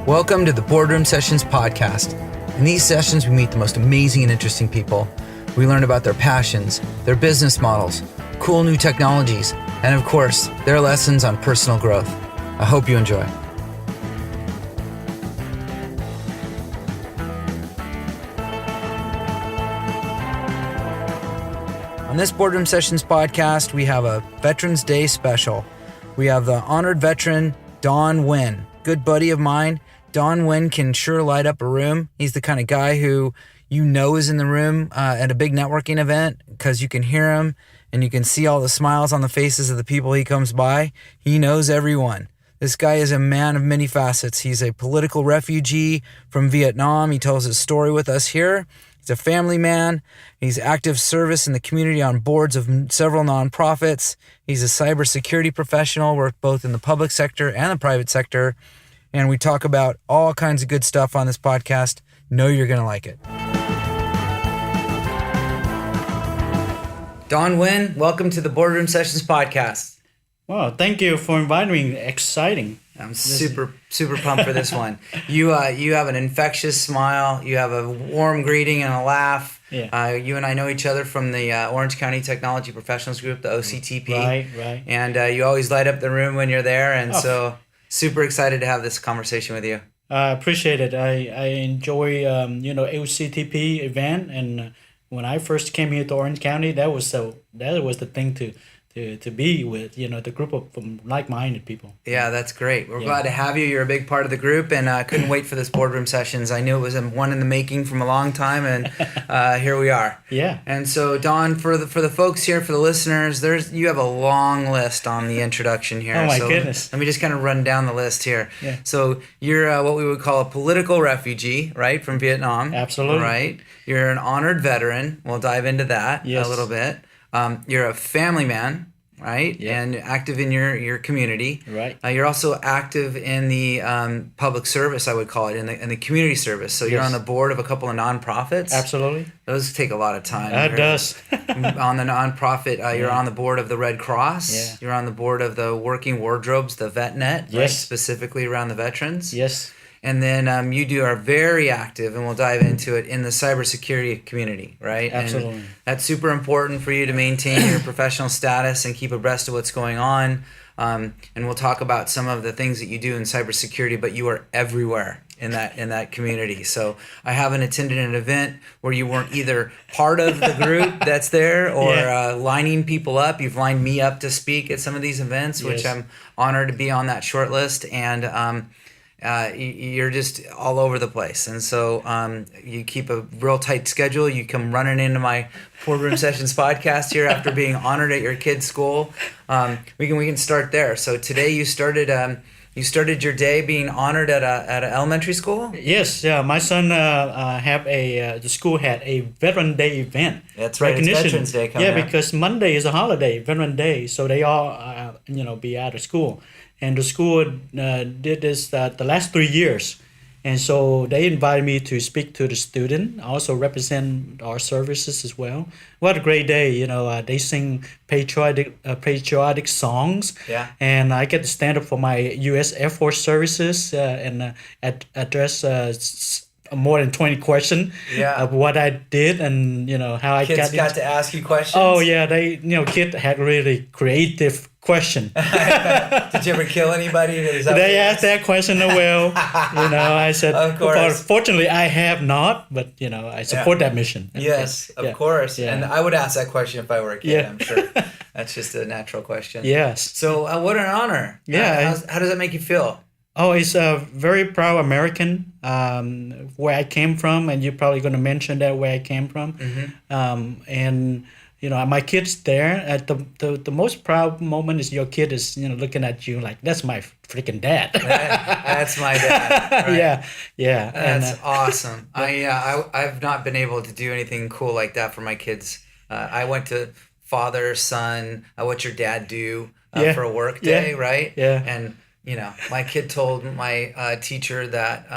Welcome to the Boardroom Sessions podcast. In these sessions, we meet the most amazing and interesting people. We learn about their passions, their business models, cool new technologies, and of course, their lessons on personal growth. I hope you enjoy. On this Boardroom Sessions podcast, we have a Veterans Day special. We have the honored veteran, Don Nguyen, good buddy of mine. Don Nguyen can sure light up a room. He's the kind of guy who you know is in the room at a big networking event because you can hear him and you can see all the smiles on the faces of the people he comes by. He knows everyone. This guy is a man of many facets. He's a political refugee from Viet Nam. He tells his story with us here. He's a family man. He's active service in the community on boards of several nonprofits. He's a cybersecurity professional, worked both in the public sector and the private sector. And we talk about all kinds of good stuff on this podcast. Know you're going to like it. Don Nguyen, welcome to the Boardroom Sessions podcast. Well, thank you for inviting me. Exciting. I'm super pumped for this one. You have an infectious smile. You have a warm greeting and a laugh. Yeah. You and I know each other from the Orange County Technology Professionals Group, the OCTP. Right. And you always light up the room when you're there. And so super excited to have this conversation with you. I appreciate it. I enjoy OCTP event, and when I first came here to Orange County, that was the thing to be with, the group of like-minded people. Yeah, that's great. We're glad to have you. You're a big part of the group, and I couldn't wait for this Boardroom Sessions. I knew it was one in the making from a long time, and here we are. Yeah. And so, Don, for the folks here, for the listeners, you have a long list on the introduction here. Oh my goodness. Let me just kind of run down the list here. Yeah. So you're what we would call a political refugee, right, from Vietnam. Absolutely. Right. You're an honored veteran. We'll dive into that a little bit. You're a family man, right? Yeah. And active in your community. Right. You're also active in the public service, I would call it, in the community service. So you're on the board of a couple of nonprofits. Absolutely. Those take a lot of time. It does. On the nonprofit, you're on the board of the Red Cross. Yeah. You're on the board of the Working Wardrobes, the VetNet, right? Yes. Specifically around the veterans. Yes. And then are very active, and we'll dive into it, in the cybersecurity community, right? Absolutely. And that's super important for you to maintain your professional status and keep abreast of what's going on. And we'll talk about some of the things that you do in cybersecurity, but you are everywhere in that community. So I haven't attended an event where you weren't either part of the group that's there or lining people up. You've lined me up to speak at some of these events, which I'm honored to be on that short list. And you're just all over the place, and so you keep a real tight schedule. You come running into my Boardroom Sessions podcast here after being honored at your kid's school. We can start there. So today you started your day being honored at an elementary school. Yes, my son the school had a Veteran Day event. That's right. It's Veterans Day coming up. Yeah, because Monday is a holiday, Veteran Day, so they all be out of school. And the school did this the last 3 years. And so they invited me to speak to the student, also represent our services as well. What a great day. They sing patriotic songs. Yeah. And I get to stand up for my U.S. Air Force services and address more than 20 questions of what I did and, how I Kids got to ask you questions? Oh, yeah. Kids had really creative question. Did you ever kill anybody? They asked that question as well. I said, of course. Fortunately, I have not, but, I support that mission. Yes, of course. Yeah. And I would ask that question if I were a kid, I'm sure. That's just a natural question. Yes. So what an honor. Yeah. How does that make you feel? Oh, it's a very proud American, where I came from, and you're probably going to mention that where I came from. Mm-hmm. And my kid's there. At the most proud moment is your kid is looking at you like, that's my freaking dad. That's my dad. Right? Yeah. That's awesome. I've not been able to do anything cool like that for my kids. I went to father, son, what your dad do for a work day, right? Yeah. And My kid told my teacher that,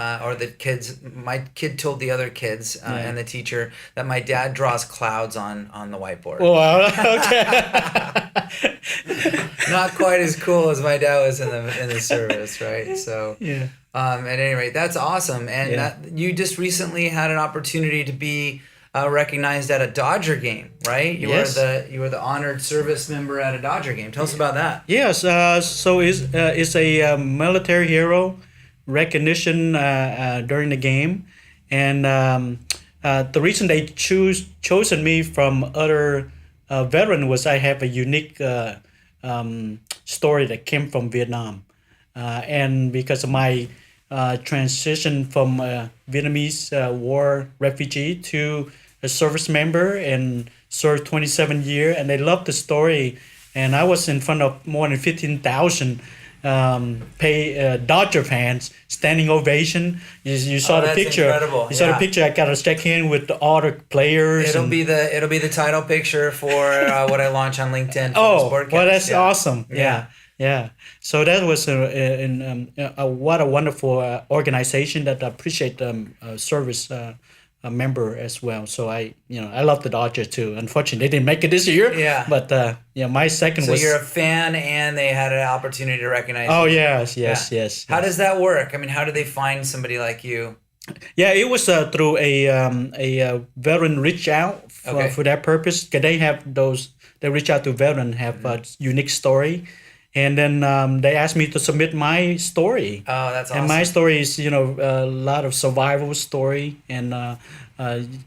my kid told the other kids Yeah. and the teacher that my dad draws clouds on the whiteboard. Well, okay. Not quite as cool as my dad was in the service, right? So, Yeah. at any rate, that's awesome. And Yeah. you just recently had an opportunity to be recognized at a Dodger game, right? Yes. You were the honored service member at a Dodger game. Tell us about that. Yes, so it's a military hero recognition during the game, and the reason they chosen me from other veteran was I have a unique story that came from Vietnam, and because of my transition from Vietnamese war refugee to a service member and served 27 years, and they loved the story. And I was in front of more than 15,000 Dodger fans, standing ovation. You saw the that's picture. incredible. You saw the Yeah. picture. I got to check in with all the players. It'll be the title picture for what I launch on LinkedIn. For this Oh, podcast. well, that's Yeah. awesome. Yeah. Yeah. So that was what a wonderful organization that appreciate service member as well. So I love the Dodgers too. Unfortunately, they didn't make it this year. Yeah. But my second So was. you're a fan, and they had an opportunity to recognize Oh you. yes, Yeah. yes. How does that work? I mean, how do they find somebody like you? Yeah, it was through a veteran reach out Okay. for that purpose. 'Cause they have those. They reach out to veteran have a unique story, and then they asked me to submit my story. Oh, that's awesome. And my story is, a lot of survival story and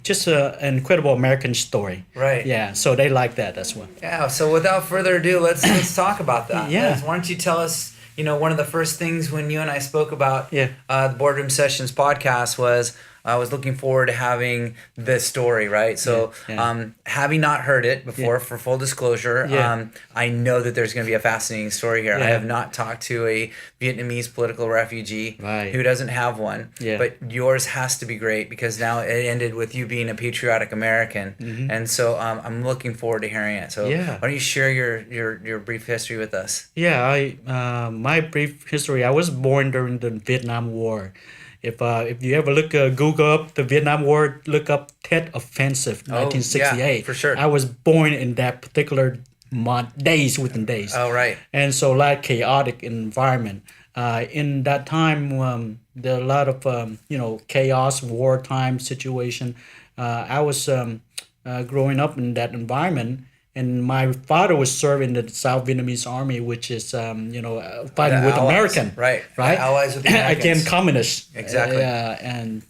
just an incredible American story. Right. Yeah. So they like that as well. Yeah. So without further ado, let's talk about that. Yeah. Why don't you tell us? One of the first things when you and I spoke about Yeah. The Boardroom Sessions podcast was I was looking forward to having this story, right? So, Yeah. having not heard it before, for full disclosure, Yeah. I know that there's going to be a fascinating story here. I Yeah. have not talked to a Vietnamese political refugee Right. who doesn't have one, Yeah. but yours has to be great because now it ended with you being a patriotic American, and so I'm looking forward to hearing it. So, Yeah. why don't you share your brief history with us? Yeah, my brief history. I was born during the Vietnam War. If you ever Google up the Vietnam War, look up Tet Offensive, 1968. yeah, for sure. I was born in that particular month, within days. Oh, right. And so a lot of chaotic environment. In that time, there are a lot of chaos, wartime situation. I was growing up in that environment. And my father was serving in the South Vietnamese Army, which is, fighting The with Allies, American, right? Right, The Allies with the Americans. against communists, Exactly. and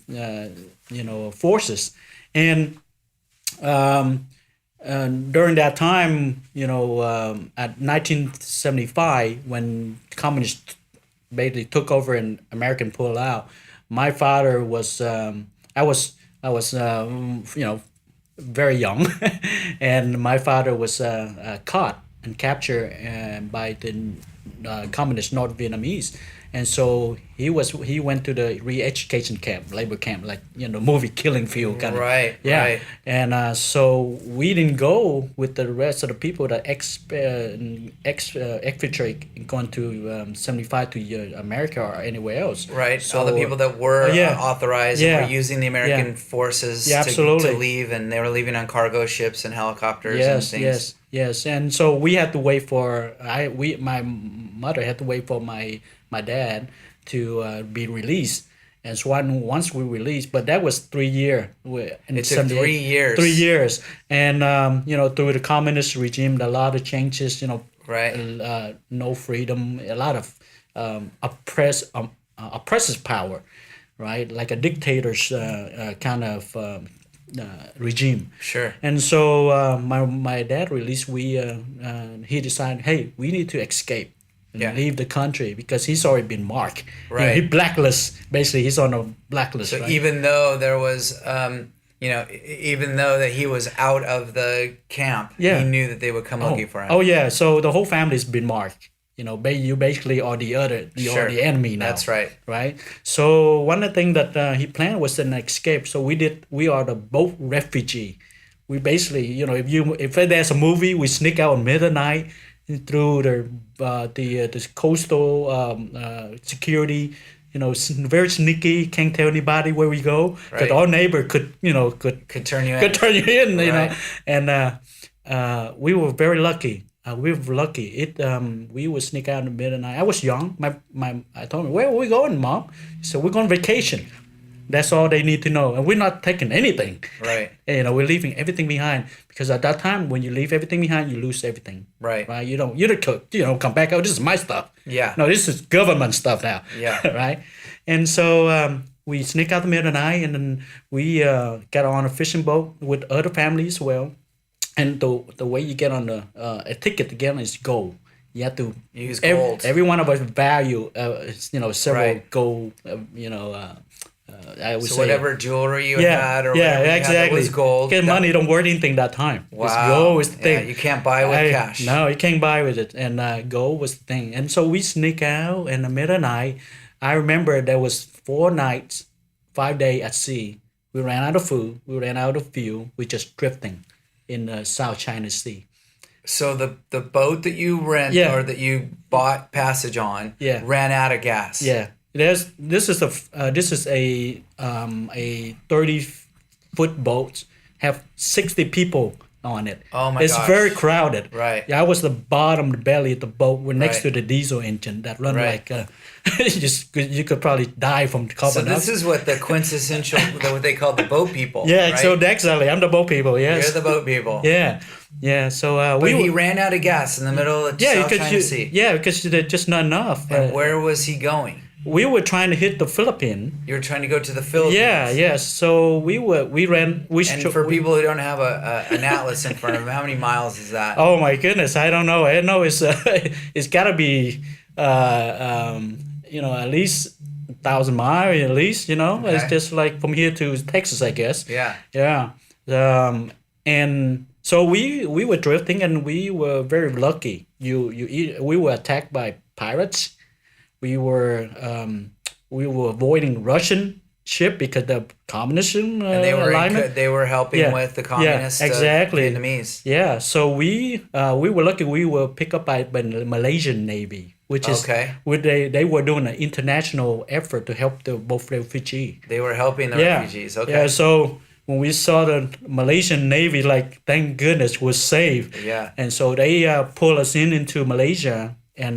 forces. And during that time, at 1975, when communists basically took over and American pulled out, my father was, I was, very young, and my father was caught and captured by the communist North Vietnamese, and so he went to the re-education camp, labor camp, like movie Killing Field kind of. Right. Yeah, Right. and so we didn't go with the rest of the people that exfiltrate going to 75 to America or anywhere else. Right. So All the people that were yeah. authorized Yeah. and were using the American Yeah. forces Yeah, to absolutely. leave, and they were leaving on cargo ships and helicopters and Yes, things. yes. And so we had to wait for my mother had to wait for my dad to be released. And so once we released, but that was 3 years. It took 3 years. 3 years, and through the communist regime, a lot of changes. Right. No freedom, a lot of oppressive power, right? Like a dictator's kind of regime. Sure. And so my dad released. He decided, hey, we need to escape and Yeah. leave the country because he's already been marked. Right. He blacklist. Basically, he's on a blacklist. So right? even though there was, even though that he was out of the camp, Yeah. he knew that they would come looking for him. Oh yeah. So the whole family's been marked. You basically are you Sure. are the enemy now. That's right. Right. So one of the things that he planned was an escape. So we are the boat refugee. We basically, if there's a movie, we sneak out at midnight, through the coastal security. Very sneaky. Can't tell anybody where we go because Right. our neighbor could turn you in. could turn you in. Right. And we were very lucky. We were lucky. We would sneak out in the middle of the night. I was young. I told me, where are we going, Mom? She said, we're going on vacation. That's all they need to know. And we're not taking anything. Right. We're leaving everything behind because at that time, when you leave everything behind, you lose everything. Right. Right. You don't come back. Oh, this is my stuff. Yeah. No, this is government stuff now. Yeah. Right. And so we sneak out the middle of the night, and then we got on a fishing boat with other families as well. And the way you get on a ticket to get on is gold. You have to use gold. Every one of us value, several Right. gold. I would So say whatever jewelry you had or whatever you had that exactly. was gold. Because money don't worth anything that time. Wow. It's gold was the thing. Yeah, you can't buy with cash. No, you can't buy with it. And gold was the thing. And so we sneak out in the middle of the night. I remember there was 4 nights, 5 days at sea. We ran out of food. We ran out of fuel. We just drifting in the South China Sea. So the boat that you rent or that you bought passage on ran out of gas. Yeah. This is a 30-foot boat, have 60 people on it. Oh my It's gosh. very crowded. Right. Yeah, I was the bottom, the belly of the boat. We're next Right. to the diesel engine that run Right. like you could probably die from carbon. So this is what the quintessential, what they call the boat people. yeah. right? So exactly, I'm the boat people. Yes. You're the boat people. Yeah. Yeah. So But he ran out of gas in the middle of South China Sea. Yeah, because there's just not enough. And where was he going? We were trying to hit the Philippines. You were trying to go to the Philippines. Yeah. Yes. So we ran. And for people who don't have an atlas in front of them, how many miles is that? Oh my goodness, I don't know. I know it's it's got to be at least 1,000 miles at least. Okay. It's just like from here to Texas, I guess. Yeah. Yeah. And so we were drifting, and we were very lucky. We were attacked by pirates. We were avoiding Russian ship because the communism And alignment. they were helping Yeah. with the communist exactly. Vietnamese. Yeah, so we were lucky. We were picked up by the Malaysian Navy, which is Okay. they were doing an international effort to help both refugees. They were helping the refugees. Okay. Yeah, so when we saw the Malaysian Navy, like, thank goodness we're safe. Yeah. And so they pulled us into Malaysia, and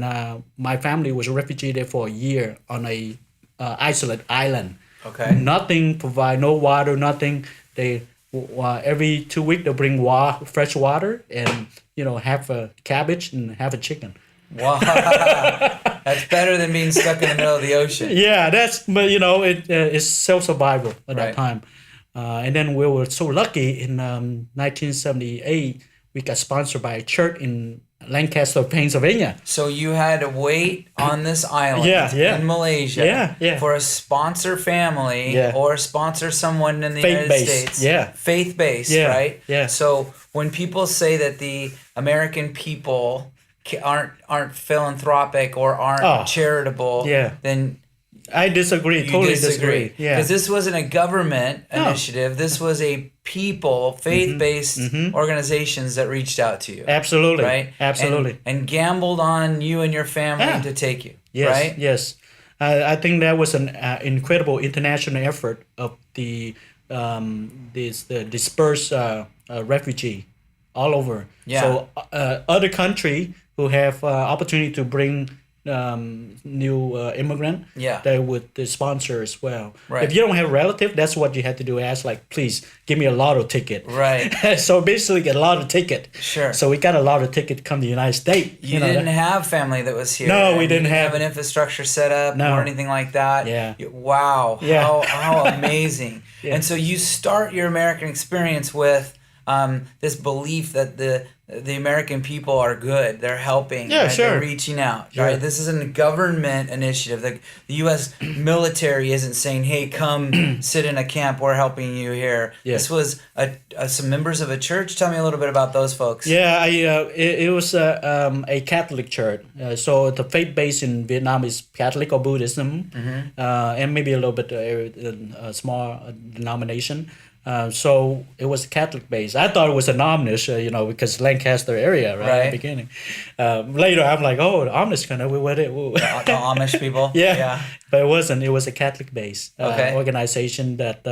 my family was a refugee there for a year on a isolated island. Okay. Nothing provide, no water, nothing. They every 2 weeks they bring fresh water and half a cabbage and half a chicken. Wow. That's better than being stuck in the middle of the ocean. Yeah, but it's self survival at that Right. time. And then we were so lucky in 1978 we got sponsored by a church in Lancaster, Pennsylvania. So you had to wait on this island in Malaysia for a sponsor family or sponsor someone in the United States. Yeah. Faith-based, right? Yeah. So when people say that the American people aren't philanthropic or aren't charitable, then I disagree. you Totally disagree. disagree. Yeah. Because this wasn't a government initiative. This was a people, faith-based organizations that reached out to you. Absolutely. Right? Absolutely. And gambled on you and your family to take you. Yes. Right? Yes. I think that was an incredible international effort of the dispersed refugee all over. Yeah. So other country who have opportunity to bring new immigrant, they would sponsor as well. Right. If you don't have a relative, that's what you have to do. Ask, like, please give me a lotto ticket. Right. So basically, get a lotto ticket. Sure. So we got a lotto ticket to come to the United States. You didn't have family that was here. No, and we you didn't have an infrastructure set up or anything like that. Yeah. Wow. Yeah. How amazing. And so you start your American experience with this belief that the American people are good. They're helping. Yeah, right? sure. They're reaching out. Sure. Right. This isn't a government initiative. The U.S. military isn't saying, "Hey, come sit in a camp. We're helping you here." Yeah. This was some members of a church. Tell me a little bit about those folks. Yeah, it was a Catholic church. So the faith base in Vietnam is Catholic or Buddhism, and maybe a little bit a small denomination. So it was Catholic based. I thought it was an Amish, because Lancaster area, right, at Right. the beginning. Later, I'm like, oh, the Amish kind of with it. The Amish people. Yeah. Yeah. But it wasn't. It was a Catholic-based Okay. organization that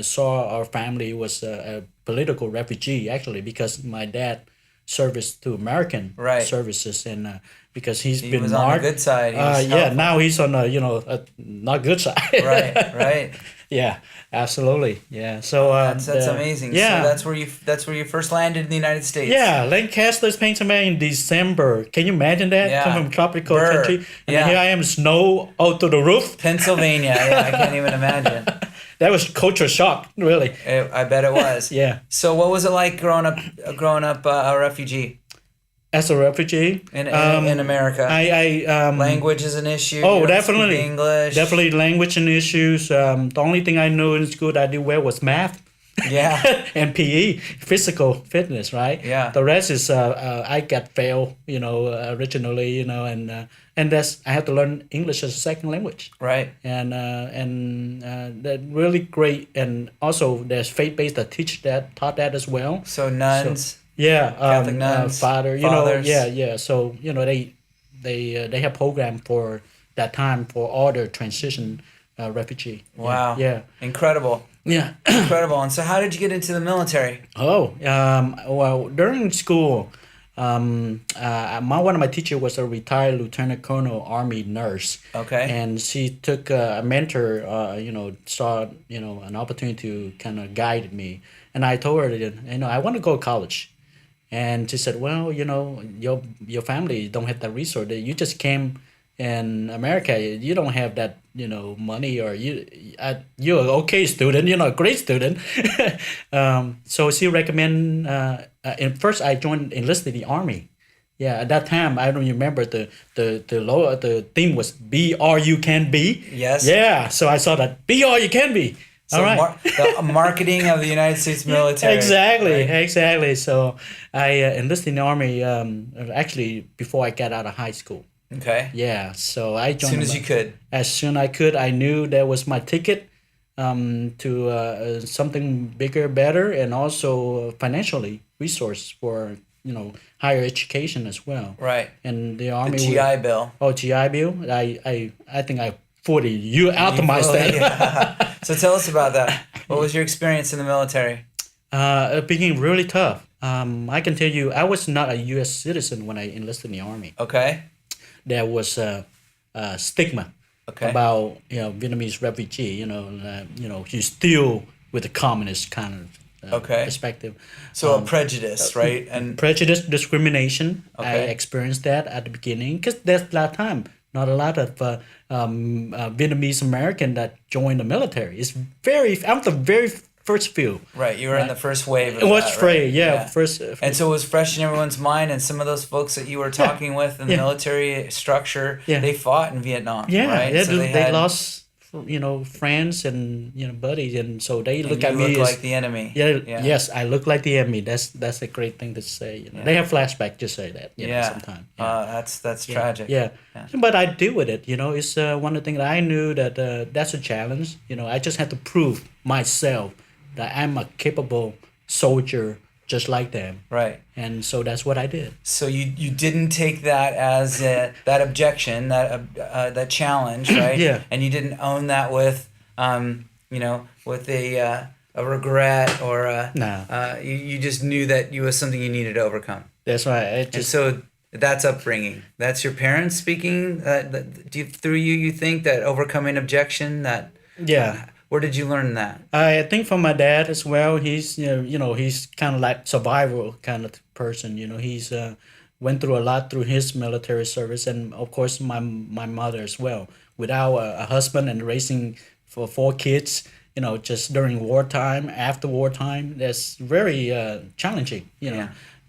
saw our family was a political refugee, actually, because my dad serviced to American Right. services, and because he's He been was on the marked. good side. He was Yeah, helpful. now he's on a not good side. Right. Right. Yeah, absolutely. Yeah. So That's amazing. Yeah. So that's where you first landed in the United States. Yeah, Lancaster's Pennsylvania in December. Can you imagine that? Yeah. Come from tropical Burr. country, and Yeah. here I am, snow out to the roof. Pennsylvania. Yeah, I can't even imagine. That was culture shock, really. I bet it was. Yeah. So what was it like growing up a refugee As a refugee in America? I Language is an issue. Oh, You don't definitely. speak English. Definitely language and issues. The only thing I knew in school that I did well was math. Yeah. And PE, physical fitness, right? Yeah. The rest is I got fail, originally, and that's I had to learn English as a second language, Right. and that really great, and also there's faith based that taught that as well. So nuns. Yeah, Catholic nuns, fathers. fathers. So they have program for that time for all the transition refugee. Wow. Yeah. Incredible. Yeah. Incredible. And so how did you get into the military? Oh, well, during school, one of my teachers was a retired lieutenant colonel army nurse. Okay. And she took a mentor, saw, an opportunity to kind of guide me. And I told her, that, I want to go to college. And she said, well, your family don't have that resource. You just came in America. You don't have that, money, or you're an okay student. You're not a great student. So she recommend. And first, I enlisted the army. Yeah, at that time, I don't remember the theme was be all you can be. Yes. Yeah, so I saw that be all you can be. So All right. the marketing of the United States military. Exactly, right? exactly. So I enlisted in the army actually before I got out of high school. Okay. Yeah, so I joined. As soon as you could. As soon I could, I knew that was my ticket to something bigger, better, and also financially resource for higher education as well. Right. And the The army. GI Bill. Oh, GI Bill. I think I fully optimized that. Yeah. So tell us about that. What was your experience in the military? It became really tough. I can tell you, I was not a U.S. citizen when I enlisted in the army. Okay. There was a stigma Okay. about Vietnamese refugee. You still with the communist kind of Okay. perspective. So a prejudice, right? And Prejudice, discrimination. I Okay. experienced that at the beginning because there's that time. Not a lot of Vietnamese American that joined the military. I'm the very first few. right, you were in the first wave of It was that, free, right? yeah. First, And so it was fresh in everyone's mind, and some of those folks that you were talking with in the Yeah. military structure, Yeah. they fought in Vietnam, yeah, right? yeah, So they lost friends and buddies, and so they and look you at me look as like the enemy. yeah, yes, I look like the enemy. That's a great thing to say. They have flashback to say that. Yeah. Sometimes. That's tragic. Yeah. But I deal with it. It's one of the things that I knew that that's a challenge. I just had to prove myself that I'm a capable soldier just like them. Right. And so that's what I did. So you didn't take that as that objection, that challenge, right? Yeah. And you didn't own that with with a regret or No. you just knew that you was something you needed to overcome. That's right. I And just so that's upbringing. That's your parents speaking through you. You think that overcoming objection. yeah. Where did you learn that? I think from my dad as well. He's he's kind of like survival kind of person. He's went through a lot through his military service, and of course my mother as well. Without a husband and raising for 4 kids, just during wartime, after wartime, that's very challenging.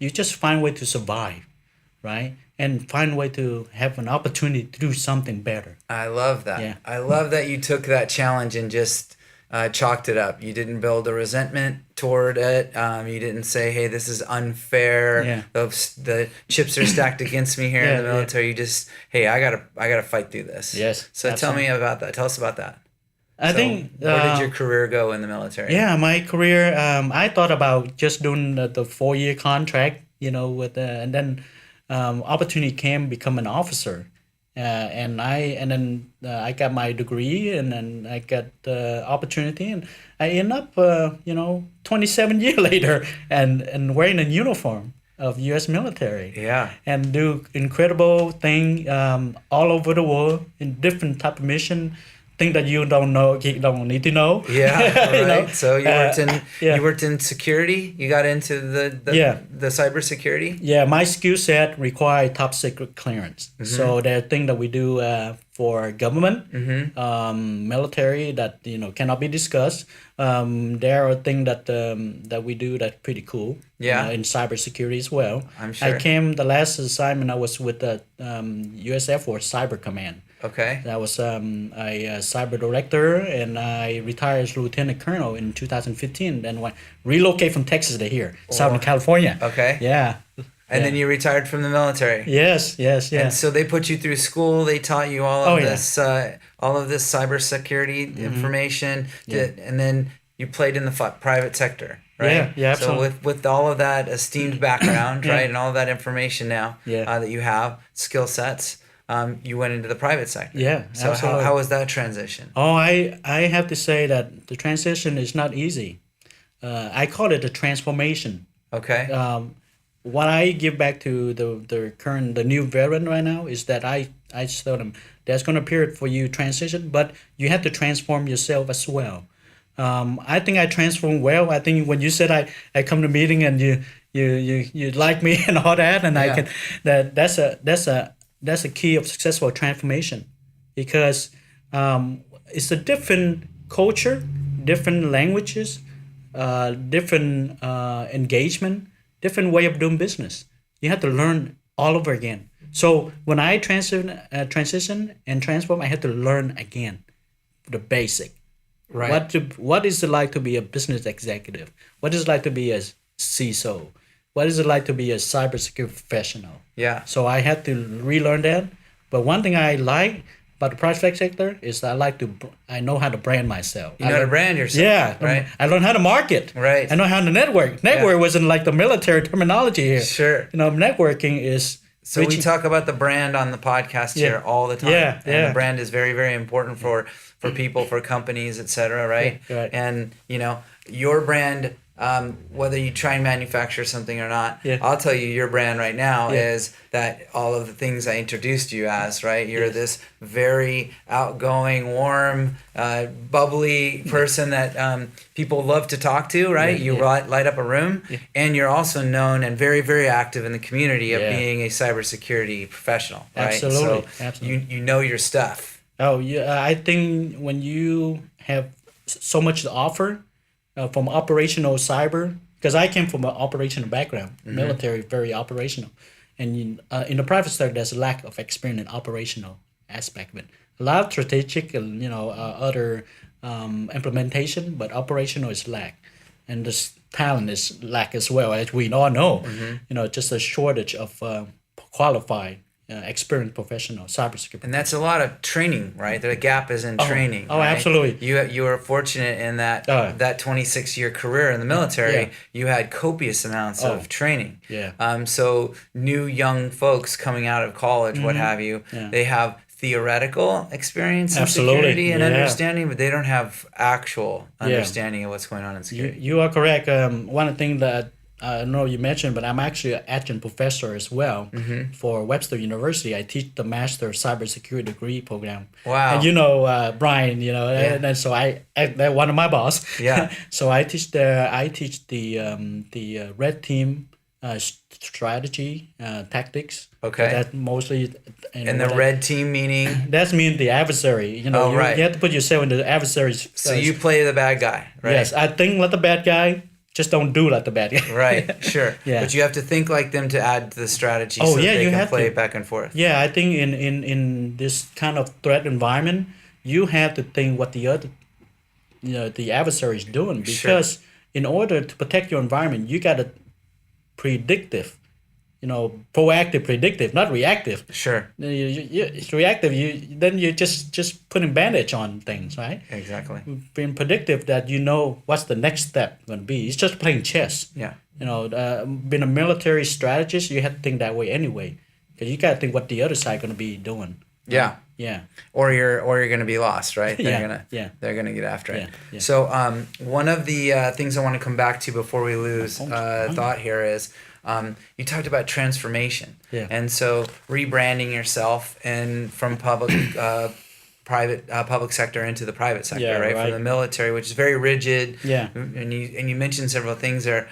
You just find a way to survive, right? And find a way to have an opportunity to do something better. I love that. Yeah. I love that you took that challenge and just chalked it up. You didn't build a resentment toward it. You didn't say, "Hey, this is unfair. Yeah. The chips are stacked against me here in the military." You just, "Hey, I gotta fight through this." Yes, So tell me about that. Tell us about that. I think where did your career go in the military? yeah, my career. I thought about just doing the 4 year contract, with and then opportunity came become an officer, and then I got my degree, and then I got the opportunity, and I end up 27 years later, and wearing a uniform of U.S. military, Yeah. and do incredible thing all over the world in different type of mission, thing that you don't know, you don't need to know. Yeah, right. So Yeah. you worked in security. You got into Yeah. the cybersecurity. Yeah, my skill set require top secret clearance. So there are things that we do for government, military that cannot be discussed. There are things that we do that's pretty cool. Yeah. In cybersecurity as well. I'm sure. The last assignment I was with the U.S. Air Force Cyber Command. Okay. I was a cyber director, and I retired as lieutenant colonel in 2015. Then went relocate from Texas to here, Southern California. Okay. Yeah. And then you retired from the military. Yes. Yeah. And so they put you through school. They taught you all of this cybersecurity information. And then you played in the private sector, right? Yeah, absolutely. So with all of that esteemed background, right, and all of that information now that you have, skill sets, you went into the private sector. Yeah, so absolutely. how was that transition? Oh, I have to say that the transition is not easy. I call it a transformation. Okay. What I give back to the new veteran right now is that I tell them there's going to be a period for you transition, but you have to transform yourself as well. I think I transformed well. I think when you said I come to meeting and you like me and all that, and I can that's a key of successful transformation, because it's a different culture, different languages, different engagement, different way of doing business. You have to learn all over again. So when I transition and transform, I have to learn again the basic. Right. What is it like to be a business executive? What is it like to be a CISO? What is it like to be a cybersecurity professional? Yeah. So I had to relearn that. But one thing I like about the private sector is I know how to brand myself. You know how to brand yourself. Yeah. Right. I learned how to market. Right. I know how to network. Network wasn't like the military terminology here. Sure. Networking is... So we talk about the brand on the podcast here all the time. Yeah. And the brand is very, very important for people, for companies, et cetera, right? Yeah, right. And, your brand, whether you try and manufacture something or not, I'll tell you your brand right now is that all of the things I introduced you as, right? You're this very outgoing, warm, bubbly person that people love to talk to, right? You light up a room, and you're also known and very, very active in the community of being a cybersecurity professional, right? Absolutely. So Absolutely. you know your stuff. Oh, yeah. I think when you have so much to offer from operational cyber, because I came from an operational background, military, very operational. And in the private sector, there's a lack of experience in operational aspect of it. A lot of strategic, other implementation, but operational is lack. And this talent is lack as well, as we all know. Just a shortage of qualified experienced professional cybersecurity. And that's a lot of training, right? The gap is in training. Oh, right? absolutely. You were fortunate in that 26-year career in the military. You had copious amounts of training. Yeah. So new young folks coming out of college, what have you, they have theoretical experience in security and understanding, but they don't have actual understanding of what's going on in security. You are correct. One of the things that I know you mentioned, but I'm actually an adjunct professor as well for Webster University. I teach the Master Cybersecurity Degree program. Wow. And Brian, and so they're one of my boss. Yeah. So I teach the red team strategy, tactics. Okay. So that mostly. And the red team meaning? That means the adversary. You have to put yourself in the adversary's. So you play the bad guy, right? Yes, I think like the bad guy. Just don't do like the bad guy. Right, sure. But you have to think like them to add to the strategy so that they can play back and forth. Yeah, I think in this kind of threat environment, you have to think what the other, the adversary is doing. Because in order to protect your environment, you got to predictive, proactive, predictive, not reactive. Sure. It's reactive. Then you just putting bandage on things, right? Exactly. Being predictive, that what's the next step going to be. It's just playing chess. Yeah. Being a military strategist, you have to think that way anyway, because you got to think what the other side going to be doing. Yeah. Yeah. Or you're going to be lost, right? They're gonna get after it. Yeah. So one of the things I want to come back to before we lose thought here is you talked about transformation. Yeah. And so rebranding yourself and from public sector into the private sector, right? From the military, which is very rigid. Yeah. And you mentioned several things there.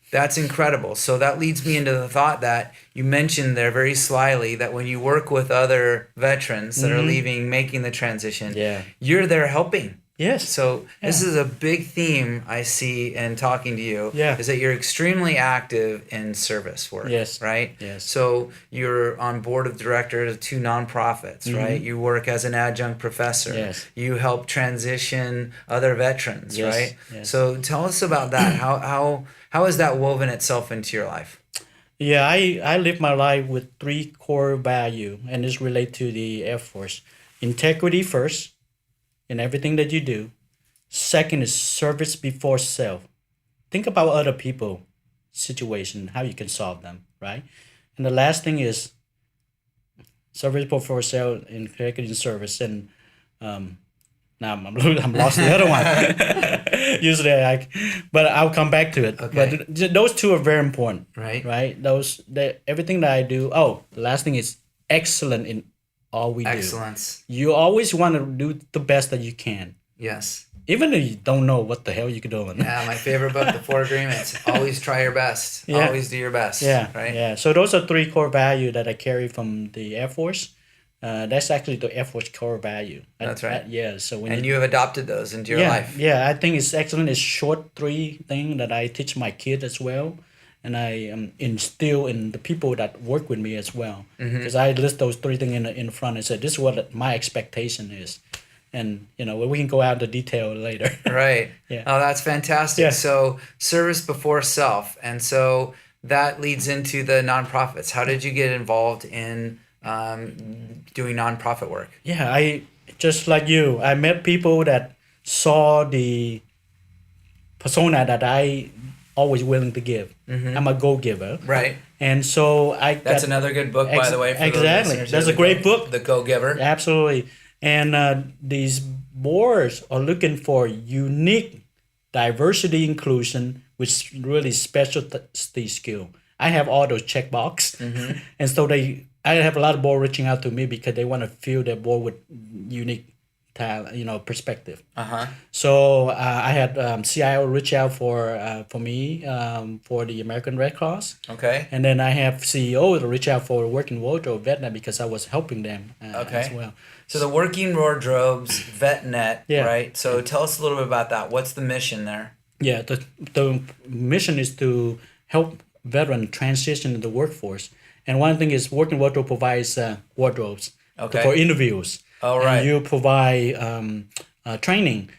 That's incredible. So that leads me into the thought that you mentioned there very slyly that when you work with other veterans that are leaving, making the transition, you're there helping. Yes. So this is a big theme I see in talking to you, is that you're extremely active in service work, right? Yes. So you're on board of directors of 2 nonprofits, right? You work as an adjunct professor. Yes. You help transition other veterans, right? Yes. So tell us about that. How has that woven itself into your life? Yeah, I live my life with 3 core values, and this relate to the Air Force. Integrity first in everything that you do. Second is service before self. Think about other people situation, how you can solve them, right? And the last thing is service before self, integrity and service. And now I'm lost the other one. Usually but I'll come back to it. Okay. But those 2 are very important, Right. right? Everything that I do. Oh, the last thing is excellent in all we do. Excellence. You always want to do the best that you can, Yes. even if you don't know what the hell you're doing. Yeah, my favorite book, The 4 Agreements. Always try your best. Yeah. Always do your best. Yeah, Right? yeah. So those are 3 core values that I carry from the Air Force. That's actually the Air Force core value. That's right. So And you have adopted those into your life. Yeah, I think it's excellent. It's short 3 thing that I teach my kids as well. And I instill in the people that work with me as well. Because I list those 3 things in front and said, this is what my expectation is. And, we can go out into detail later. Right. Yeah. Oh, that's fantastic. Yeah. So service before self. And so that leads into the nonprofits. How did you get involved in doing nonprofit work? Yeah, I just like you, I met people that saw the persona that I always willing to give. I'm a go-giver. Right. And so That's another good book, by the way. For exactly. Those That's a great book. The Go-Giver. Absolutely. And these boards are looking for unique diversity inclusion with really specialty skill. I have all those checkbox. And so I have a lot of board reaching out to me because they want to fill their board with unique talent, perspective. So I had CIO reach out for me for the American Red Cross. Okay. And then I have CEO to reach out for Working Wardrobe Viet Nam because I was helping them as well. So the Working Wardrobes VetNet, right? So tell us a little bit about that. What's the mission there? Yeah, the mission is to help veterans transition in the workforce. And one thing is Working Wardrobe provides wardrobes for interviews. Oh, right. And you provide training.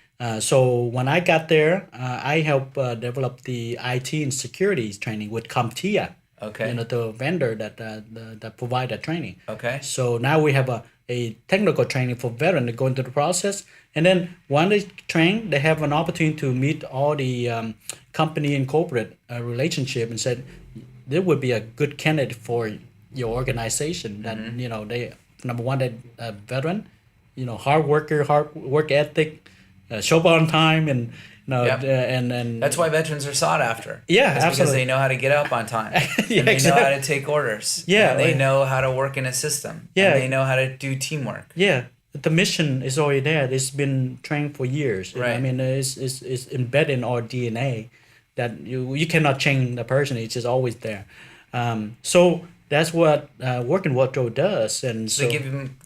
So when I got there, I helped develop the IT and security training with CompTIA. Okay. The vendor that provide that training. Okay. So now we have a technical training for veterans to go into the process. And then when they train, they have an opportunity to meet all the company and corporate relationship and said, there would be a good candidate for your organization. That they number one, that veteran, hard worker, hard work ethic, show up on time, and and that's why veterans are sought after. Yeah, it's absolutely. Because they know how to get up on time. Yeah, and they exactly. know how to take orders. Yeah, and they know how to work in a system. Yeah, and they know how to do teamwork. Yeah, the mission is already there. It's been trained for years. Right. I mean, it's embedded in our DNA that you cannot change the person. It's just always there. So that's what Working Wardrobe does, and so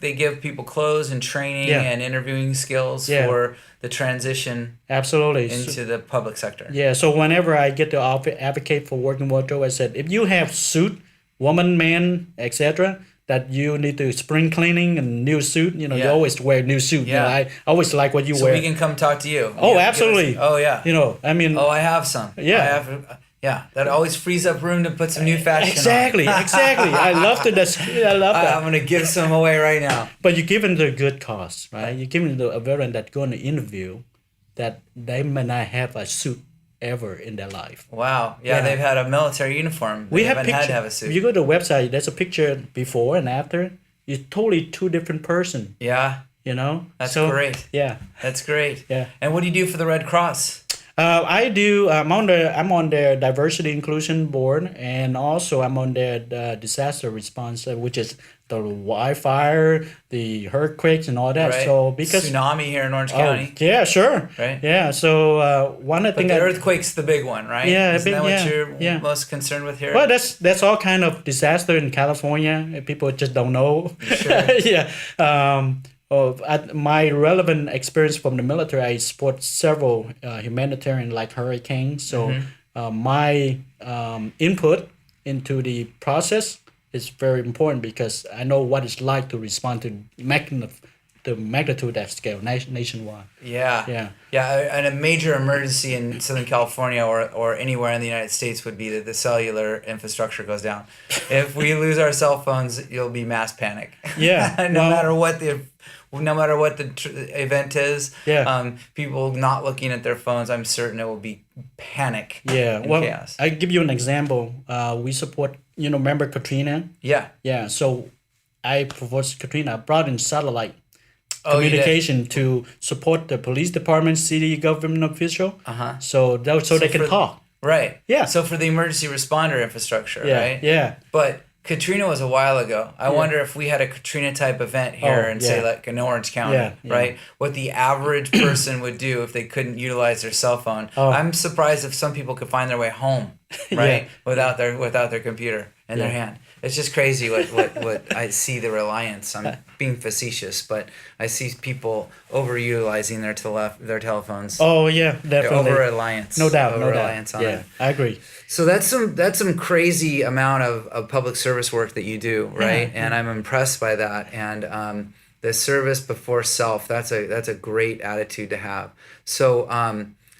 they give people clothes and training and interviewing skills for the transition absolutely into the public sector. Yeah, so whenever I get to advocate for Working Wardrobe, I said if you have suit, woman, man, etc., that you need to spring cleaning and new suit, you always wear new suit. Yeah. I always like what you wear. So we can come talk to you. Oh, absolutely. Oh, yeah. I mean. Oh, I have some. Yeah. I have. Yeah, that always frees up room to put some new fashion Exactly. I love I love on. that. I'm going to give some away right now. But you give them the good cause, right? You give them a veteran that go on the interview that they may not have a suit ever in their life. Wow. Yeah, they've had a military uniform. They We have haven't had to have a pictures. suit. If you go to the website, there's a picture before and after. You're totally two different person, Yeah, you know? that's great. Yeah. That's great. Yeah. And what do you do for the Red Cross? I do. I'm on their diversity inclusion board, and also I'm on their disaster response, which is the wildfire, the earthquakes, and all that. Right. So because Tsunami here in Orange County. yeah, sure, Right. Yeah. So one of the But things the earthquake's the big one, right? Yeah, Isn't that what you're yeah. most concerned with here? well, that's all kind of disaster in California. People just don't know. Sure. Yeah. My relevant experience from the military, I support several humanitarian like hurricanes. So my input into the process is very important because I know what it's like to respond to the magnitude that scale nationwide. Yeah. Yeah. Yeah, and a major emergency in Southern California or anywhere in the United States would be that the cellular infrastructure goes down. If we lose our cell phones, you'll be mass panic. Yeah. No matter what the event is, people not looking at their phones, I'm certain it will be panic. Yeah. And Well, chaos. I give you an example. We support, remember Katrina? Yeah. Yeah. So I proposed Katrina, brought in satellite Oh, you did? communication to support the police department, city government official. So they can talk. Right. Yeah. So for the emergency responder infrastructure, Yeah. right? Yeah. But Katrina was a while ago. I wonder if we had a Katrina type event here in say like in Orange County, right? What the average person would do if they couldn't utilize their cell phone. I'm surprised if some people could find their way home, right? Without their computer in their hand. It's just crazy what I see the reliance. I'm being facetious, but I see people overutilizing their telephones. Oh yeah, definitely. Over reliance. No doubt. Over-reliance on it. I agree. So that's some crazy amount of public service work that you do, right? And I'm impressed by that. And the service before self, that's a great attitude to have. So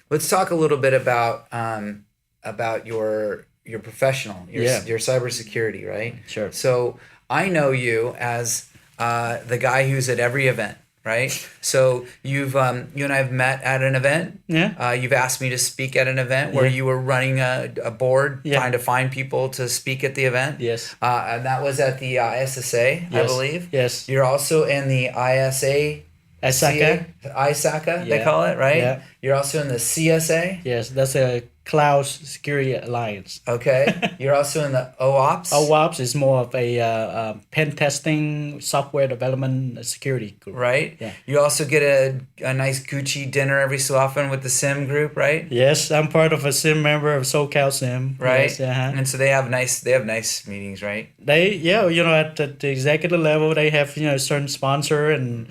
let's talk a little bit about your professional, your cybersecurity, right? Sure. So I know you as the guy who's at every event, right? So you and I have met at an event. Yeah. You've asked me to speak at an event where you were running a board trying to find people to speak at the event. Yes. And that was at the ISSA, I believe. Yes. You're also in the ISA. ISACA, they call it, right? Yeah. You're also in the CSA. Yes, that's a Cloud Security Alliance. Okay. You're also in the OOPS. OOPS is more of a pen testing, software development security group. Right. Yeah. You also get a nice Gucci dinner every so often with the SIM group, right? Yes, I'm part of a SIM member of SoCal SIM. Right. Yes, And so they have nice meetings, right? They at the executive level they have certain sponsor and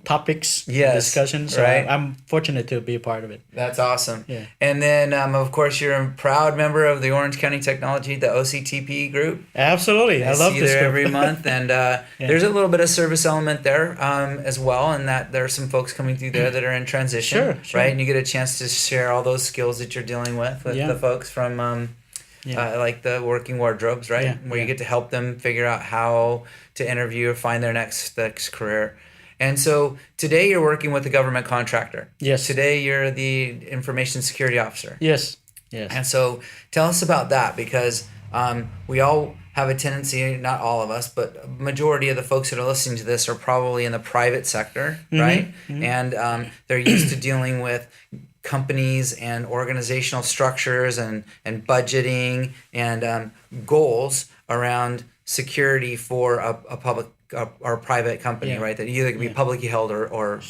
topics discussions. So right. I'm fortunate to be a part of it. That's awesome. Yeah. And then of course you're a proud member of the Orange County Technology, the OCTP group. Absolutely. I love see this there group. every month, and there's a little bit of service element there as well, and that there are some folks coming through there that are in transition, Sure. right? And you get a chance to share all those skills that you're dealing with the folks from like the working wardrobes, right? Where you get to help them figure out how to interview or find their next career. And so today you're working with a government contractor. Yes. Today you're the information security officer. Yes. And so tell us about that, because we all have a tendency, not all of us, but a majority of the folks that are listening to this are probably in the private sector, right? Mm-hmm. And they're used to dealing with companies and organizational structures and budgeting and goals around security for a public or private company, right? That either can be publicly held or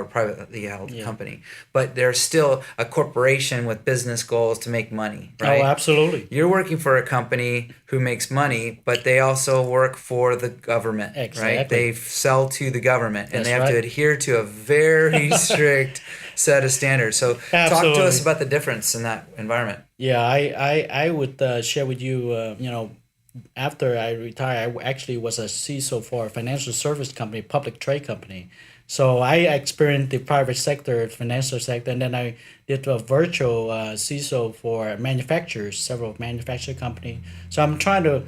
privately held company. But there's still a corporation with business goals to make money, right? Oh, absolutely. You're working for a company who makes money, but they also work for the government, right? They sell to the government, and they have to adhere to a very strict set of standards. So talk to us about the difference in that environment. Yeah, I would share with you, after I retired, I actually was a CISO for a financial service company, public trade company. So I experienced the private sector, financial sector, and then I did a virtual CISO for manufacturers, several manufacturing company. So I'm trying to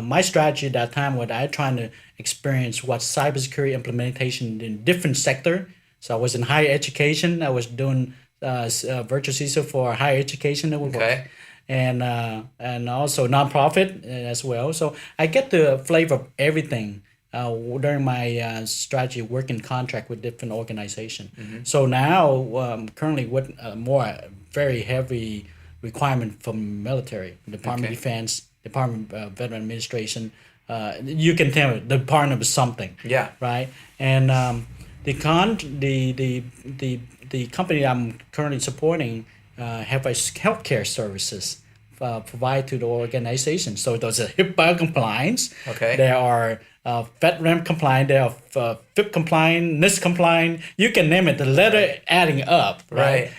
my strategy at that time was I trying to experience what cybersecurity implementation in different sector. So I was in higher education. I was doing virtual CISO for higher education. Okay. And also nonprofit as well. So I get the flavor of everything during my strategy working contract with different organization. So now currently with more very heavy requirement from military, Department Okay. of Defense, Department of Veteran Administration. You can tell it, the Department of something. Yeah. Right. And the company I'm currently supporting have a healthcare services provide to the organization. So there's a HIPAA compliance. Okay. There are FedRAMP compliant. There are FIP compliant, NIST compliant. You can name it. The letter adding up. Right.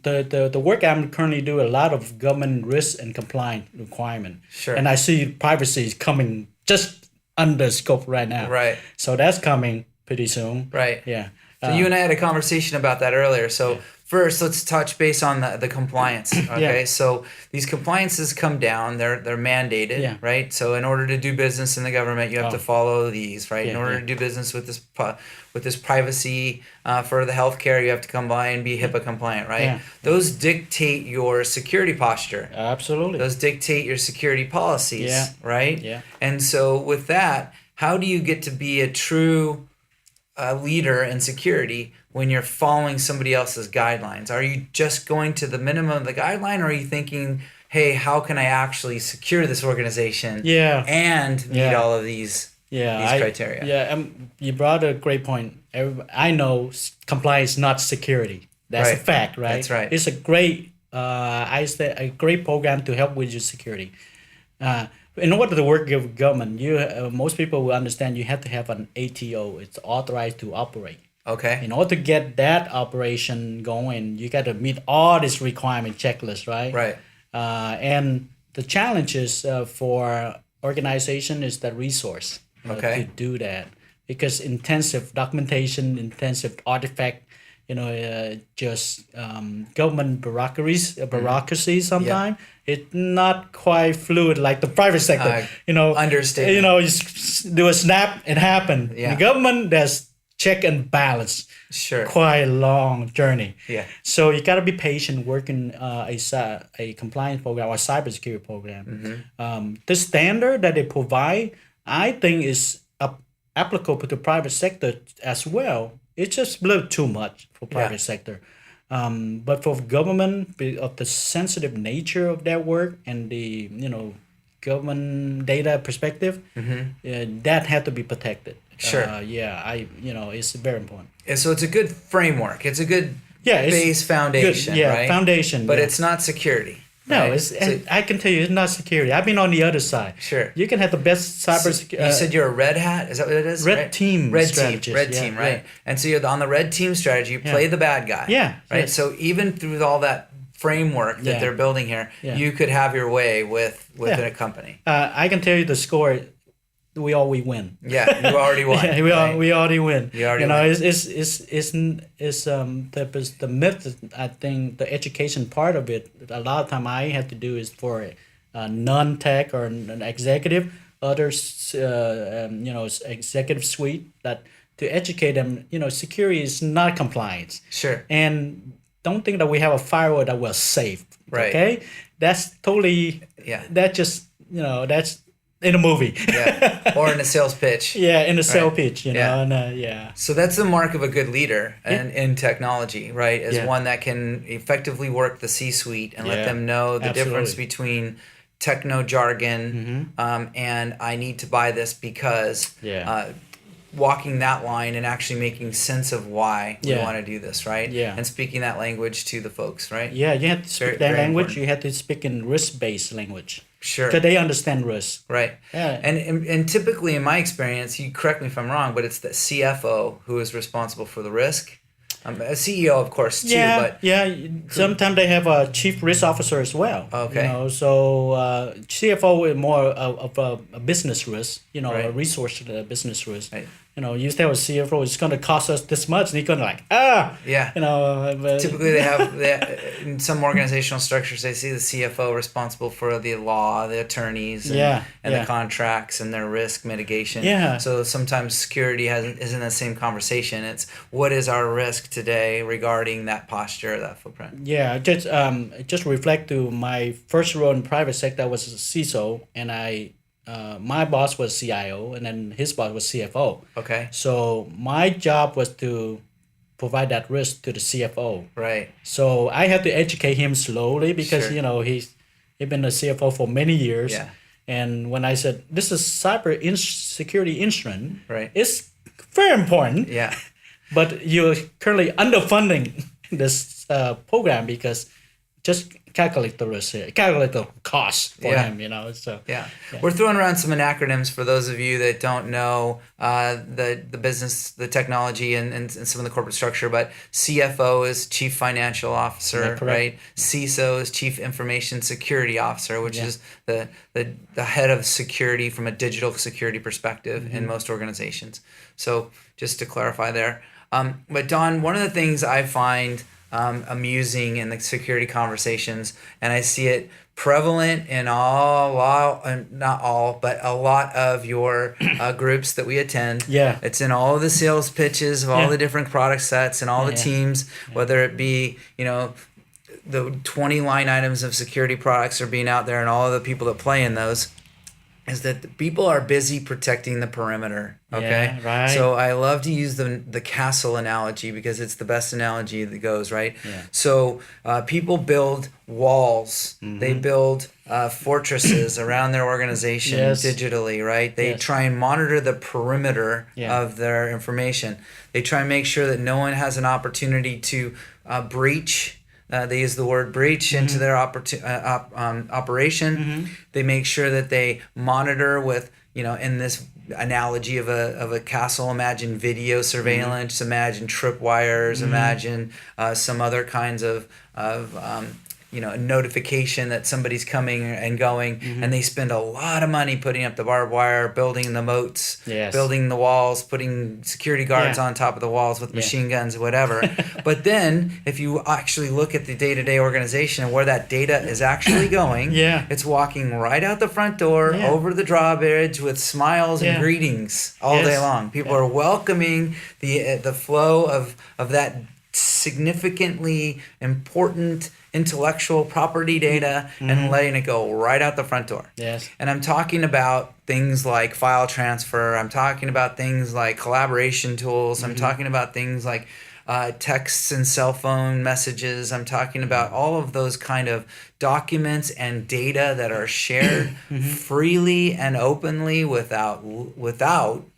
The work I'm currently doing a lot of government risk and compliance requirement. Sure. And I see privacy is coming just under scope right now. Right. So that's coming pretty soon. Right. Yeah. So you and I had a conversation about that earlier. So first, let's touch base on the compliance. Okay. Yeah. So these compliances come down. They're mandated, Yeah. right? So in order to do business in the government, you have to follow these, right? In Yeah, order yeah. to do business with this privacy for the healthcare, you have to comply and be HIPAA compliant, right? Yeah. Those dictate your security posture. Absolutely. Those dictate your security policies, Yeah. right? Yeah. And so with that, how do you get to be a true leader in security when you're following somebody else's guidelines? Are you just going to the minimum of the guideline, or are you thinking, hey, how can I actually secure this organization Yeah. and meet Yeah. all of these criteria? Yeah, you brought a great point. I know compliance is not security. That's a Right. fact, right? That's right. It's a great, I say, a great program to help with your security. In order to work with government, most people will understand you have to have an ATO. It's authorized to operate. Okay. In order to get that operation going, you got to meet all this requirement checklist, right? Right. And the challenges for organization is the resource Okay. to do that, because intensive documentation, intensive artifact, just government bureaucracy sometimes it's not quite fluid like the private sector. Understand. You do a snap, it happened. Yeah. In the government, there's check and balance. Sure. Quite a long journey. Yeah. So you got to be patient working a compliance program or cybersecurity program. The standard that they provide, I think, is applicable to private sector as well. It's just a little too much for private sector. But for government, of the sensitive nature of their work and the government data perspective, that had to be protected. Sure. It's very important. And so it's a good framework. It's a good It's base foundation, good, right? Foundation. But yeah. it's not security. No, right? I can tell you, it's not security. I've been on the other side. Sure. You can have the best cyber. You said you're a red hat. Is that what it is? Red right? team Red strategist. team. Red Yeah, team. Right. yeah. And so you're on the red team strategy. You play the bad guy. Yeah, Right. yes. So even through all that framework that they're building here, you could have your way within a company. I can tell you the score. We win. Yeah, you already won. Yeah, we already win. You already win. win. It's the myth. I think the education part of it. A lot of time I have to do is for a non-tech or an executive, others, executive suite that to educate them. Security is not compliance. Sure. And don't think that we have a firewall that will save. Right. Okay, that's totally. Yeah. That just that's in a movie. Yeah. Or in a sales pitch. Yeah, in a sale Right. pitch, Yeah. And So that's the mark of a good leader in technology, right? Is one that can effectively work the C-suite and let them know the difference between techno jargon and I need to buy this because walking that line and actually making sense of why we want to do this, right? Yeah. And speaking that language to the folks, right? Yeah, you have to speak Very- that very language. important. You have to speak in risk-based language. Sure. Because they understand risk. Right. Yeah. And typically in my experience, you correct me if I'm wrong, but it's the CFO who is responsible for the risk. A CEO, of course, too. Yeah, But yeah. Sometimes they have a chief risk officer as well. Okay. You know, so CFO is more of a business risk. You know, a Right. resource business risk. Right. You know, you tell a CFO it's going to cost us this much, and he's going to Yeah. You know, Typically, they have in some organizational structures. They see the CFO responsible for the law, the attorneys, and the contracts and their risk mitigation. Yeah. So sometimes security isn't the same conversation. It's what is our risk today regarding that posture, that footprint. Yeah, just reflect to my first role in private sector was a CISO, and my boss was CIO, and then his boss was CFO. Okay. So my job was to provide that risk to the CFO. Right. So I had to educate him slowly because Sure. you know he's been a CFO for many years. Yeah. And when I said this is security insurance, Right. it's very important. Yeah. But you're currently underfunding this program because just calculate the risk here, calculate the cost for him, you know. So yeah. We're throwing around some acronyms for those of you that don't know the business, the technology, and some of the corporate structure. But CFO is Chief Financial Officer, right? CISO is Chief Information Security Officer, which is the head of security from a digital security perspective in most organizations. So just to clarify there. But Don, one of the things I find amusing in the security conversations, and I see it prevalent in not all, but a lot of your groups that we attend. Yeah. It's in all of the sales pitches of all the different product sets and all the teams, whether it be, you know, the 20 line items of security products are being out there and all of the people that play in those, is that the people are busy protecting the perimeter. Okay. Yeah, right. So I love to use the castle analogy because it's the best analogy that goes, right? Yeah. So people build walls. They build fortresses around their organization digitally, right? They try and monitor the perimeter of their information. They try and make sure that no one has an opportunity to breach. They use the word breach into their operation. They make sure that they monitor with, you know, in this analogy of a castle, imagine video surveillance, imagine tripwires, imagine some other kinds of you know, a notification that somebody's coming and going, and they spend a lot of money putting up the barbed wire, building the moats, building the walls, putting security guards on top of the walls with machine guns, whatever. But then if you actually look at the day-to-day organization and where that data is actually going, it's walking right out the front door, over the drawbridge with smiles and greetings all day long. People are welcoming the flow of that significantly important intellectual property data and letting it go right out the front door. Yes. And I'm talking about things like file transfer. I'm talking about things like collaboration tools. I'm talking about things like texts and cell phone messages. I'm talking about all of those kind of documents and data that are shared freely and openly without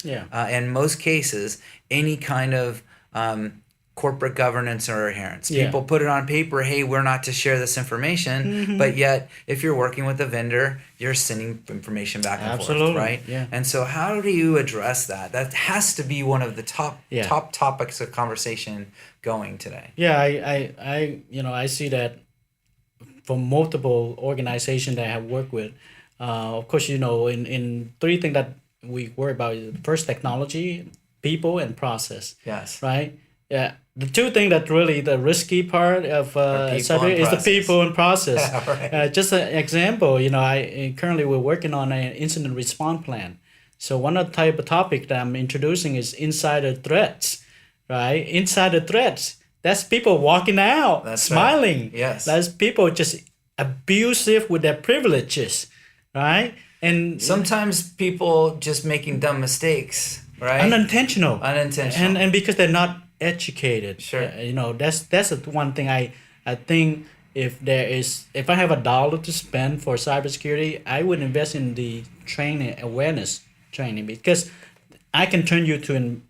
in most cases, any kind of corporate governance or adherence. People put it on paper, hey, we're not to share this information, but yet if you're working with a vendor, you're sending information back and forth, right? Yeah. And so how do you address that? That has to be one of the top topics of conversation going today. Yeah, I see that from multiple organizations that I have worked with. Of course, you know, in three things that we worry about: first, technology, people, and process. Yes. Right. Yeah. The two things that really the risky part of cyber is the people and process. Just an example, you know, currently we're working on an incident response plan. So one of the type of topic that I'm introducing is insider threats, right? Insider threats. That's people walking out, smiling. Right. Yes. That's people just abusive with their privileges, right? And sometimes people just making dumb mistakes, right? Unintentional. And because they're not educated. Sure. You know, that's the one thing I think if I have $1 to spend for cybersecurity, I would invest in the training, awareness training, because I can turn you into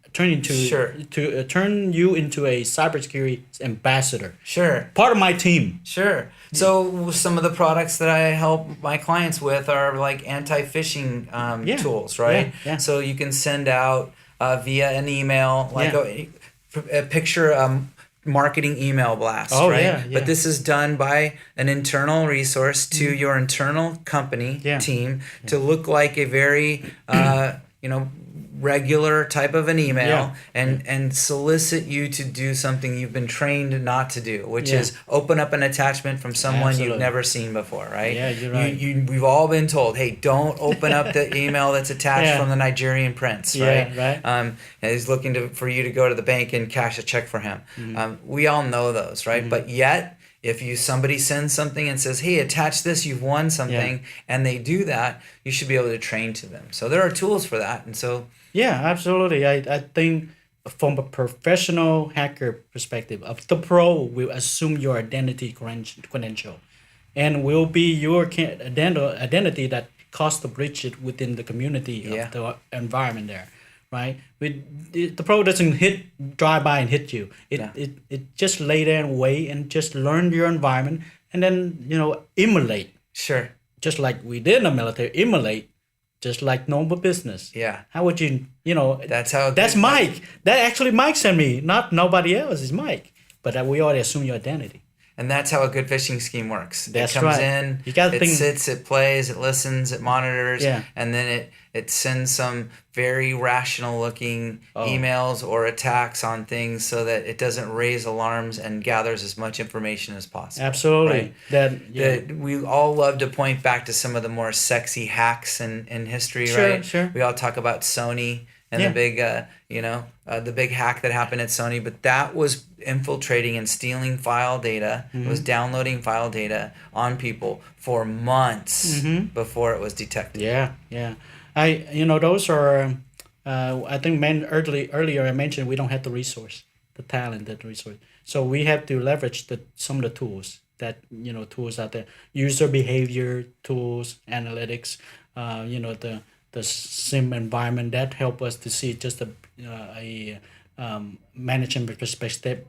a cybersecurity ambassador. Sure. Part of my team. Sure. So some of the products that I help my clients with are like anti-phishing tools, right? Yeah. So you can send out via an email, like a picture marketing email blast, Oh, right? yeah, yeah. But this is done by an internal resource to your internal company Yeah. team to look like a very, regular type of an email and solicit you to do something you've been trained not to do, which is open up an attachment from someone you've Absolutely. never seen before, right? Yeah, you're right. We've all been told, hey, don't open up the email that's attached from the Nigerian prince, right? Yeah, right. And he's looking for you to go to the bank and cash a check for him. We all know those, right? But yet, if somebody sends something and says, hey, attach this, you've won something, and they do that, you should be able to train to them. So there are tools for that. And so Yeah, absolutely. I think from a professional hacker perspective, the pro will assume your identity credential and will be your identity that caused the breach it within the community of the environment there, right? The pro doesn't drive by and hit you. It just lay there and wait and just learn your environment and then, emulate. Sure. Just like we did in the military, emulate. Just like normal business. Yeah. How would you, That's how. That's Mike. That actually Mike sent me, not nobody else. It's Mike. But we already assume your identity. And that's how a good phishing scheme works. That's it comes right. in, You gotta it think- sits, it plays, it listens, it monitors, Yeah. and then it sends some very rational looking emails or attacks on things so that it doesn't raise alarms and gathers as much information as possible. Absolutely. Right? That we all love to point back to some of the more sexy hacks in history, right? Sure. We all talk about Sony and the big, the big hack that happened at Sony, but that was infiltrating and stealing file data. It was downloading file data on people for months before it was detected. Yeah. Those are, I think earlier I mentioned we don't have the resource, the talent, the resource. So we have to leverage some of the tools tools out there, user behavior tools, analytics, the SIM environment that help us to see just a management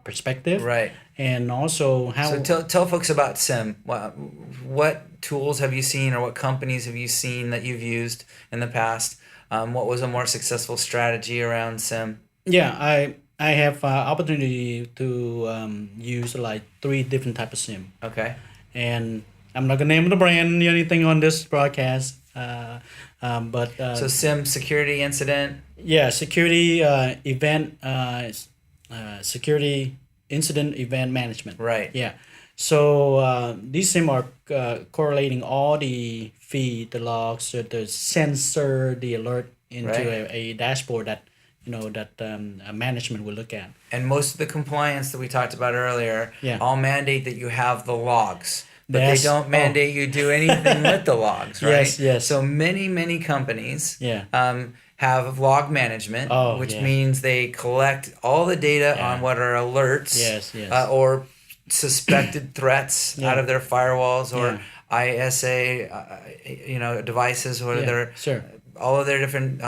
perspective. Right. And also how... So tell folks about SIM. What tools have you seen or what companies have you seen that you've used in the past? What was a more successful strategy around SIM? Yeah, I have opportunity to use like 3 different type of SIM. Okay. And I'm not gonna name the brand or anything on this broadcast. But so SIM, security incident. Yeah, security event, security incident event management. Right. Yeah. So these SIM are correlating all the feed, the logs, the sensor, the alert into a dashboard that management will look at. And most of the compliance that we talked about earlier all mandate that you have the logs. But they don't mandate you do anything with the logs, right? Yes. So many companies have log management, which means they collect all the data on what are alerts or suspected threats out of their firewalls or ISA, devices, or all of their different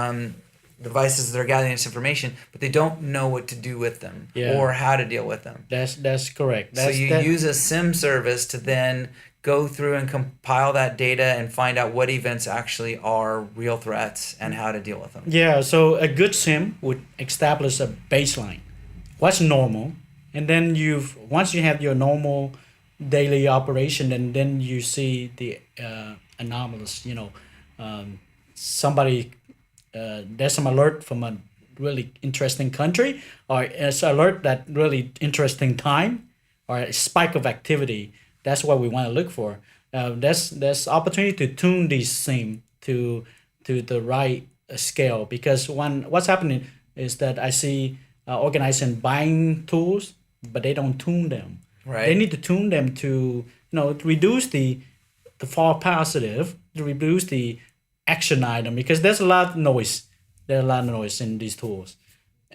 devices that are gathering this information, but they don't know what to do with them or how to deal with them. That's correct. So you use a SIM service to then go through and compile that data and find out what events actually are real threats and how to deal with them. Yeah, so a good SIM would establish a baseline. What's normal? And then once you have your normal daily operation, and then you see the anomalous, there's some alert from a really interesting country, or it's alert that really interesting time, or a spike of activity. That's what we want to look for. There's opportunity to tune these SIM to the right scale, because what's happening is that I see organization buying tools, but they don't tune them. Right. They need to tune them to reduce the false positive, to reduce the action item, because there's a lot of noise. There's a lot of noise in these tools,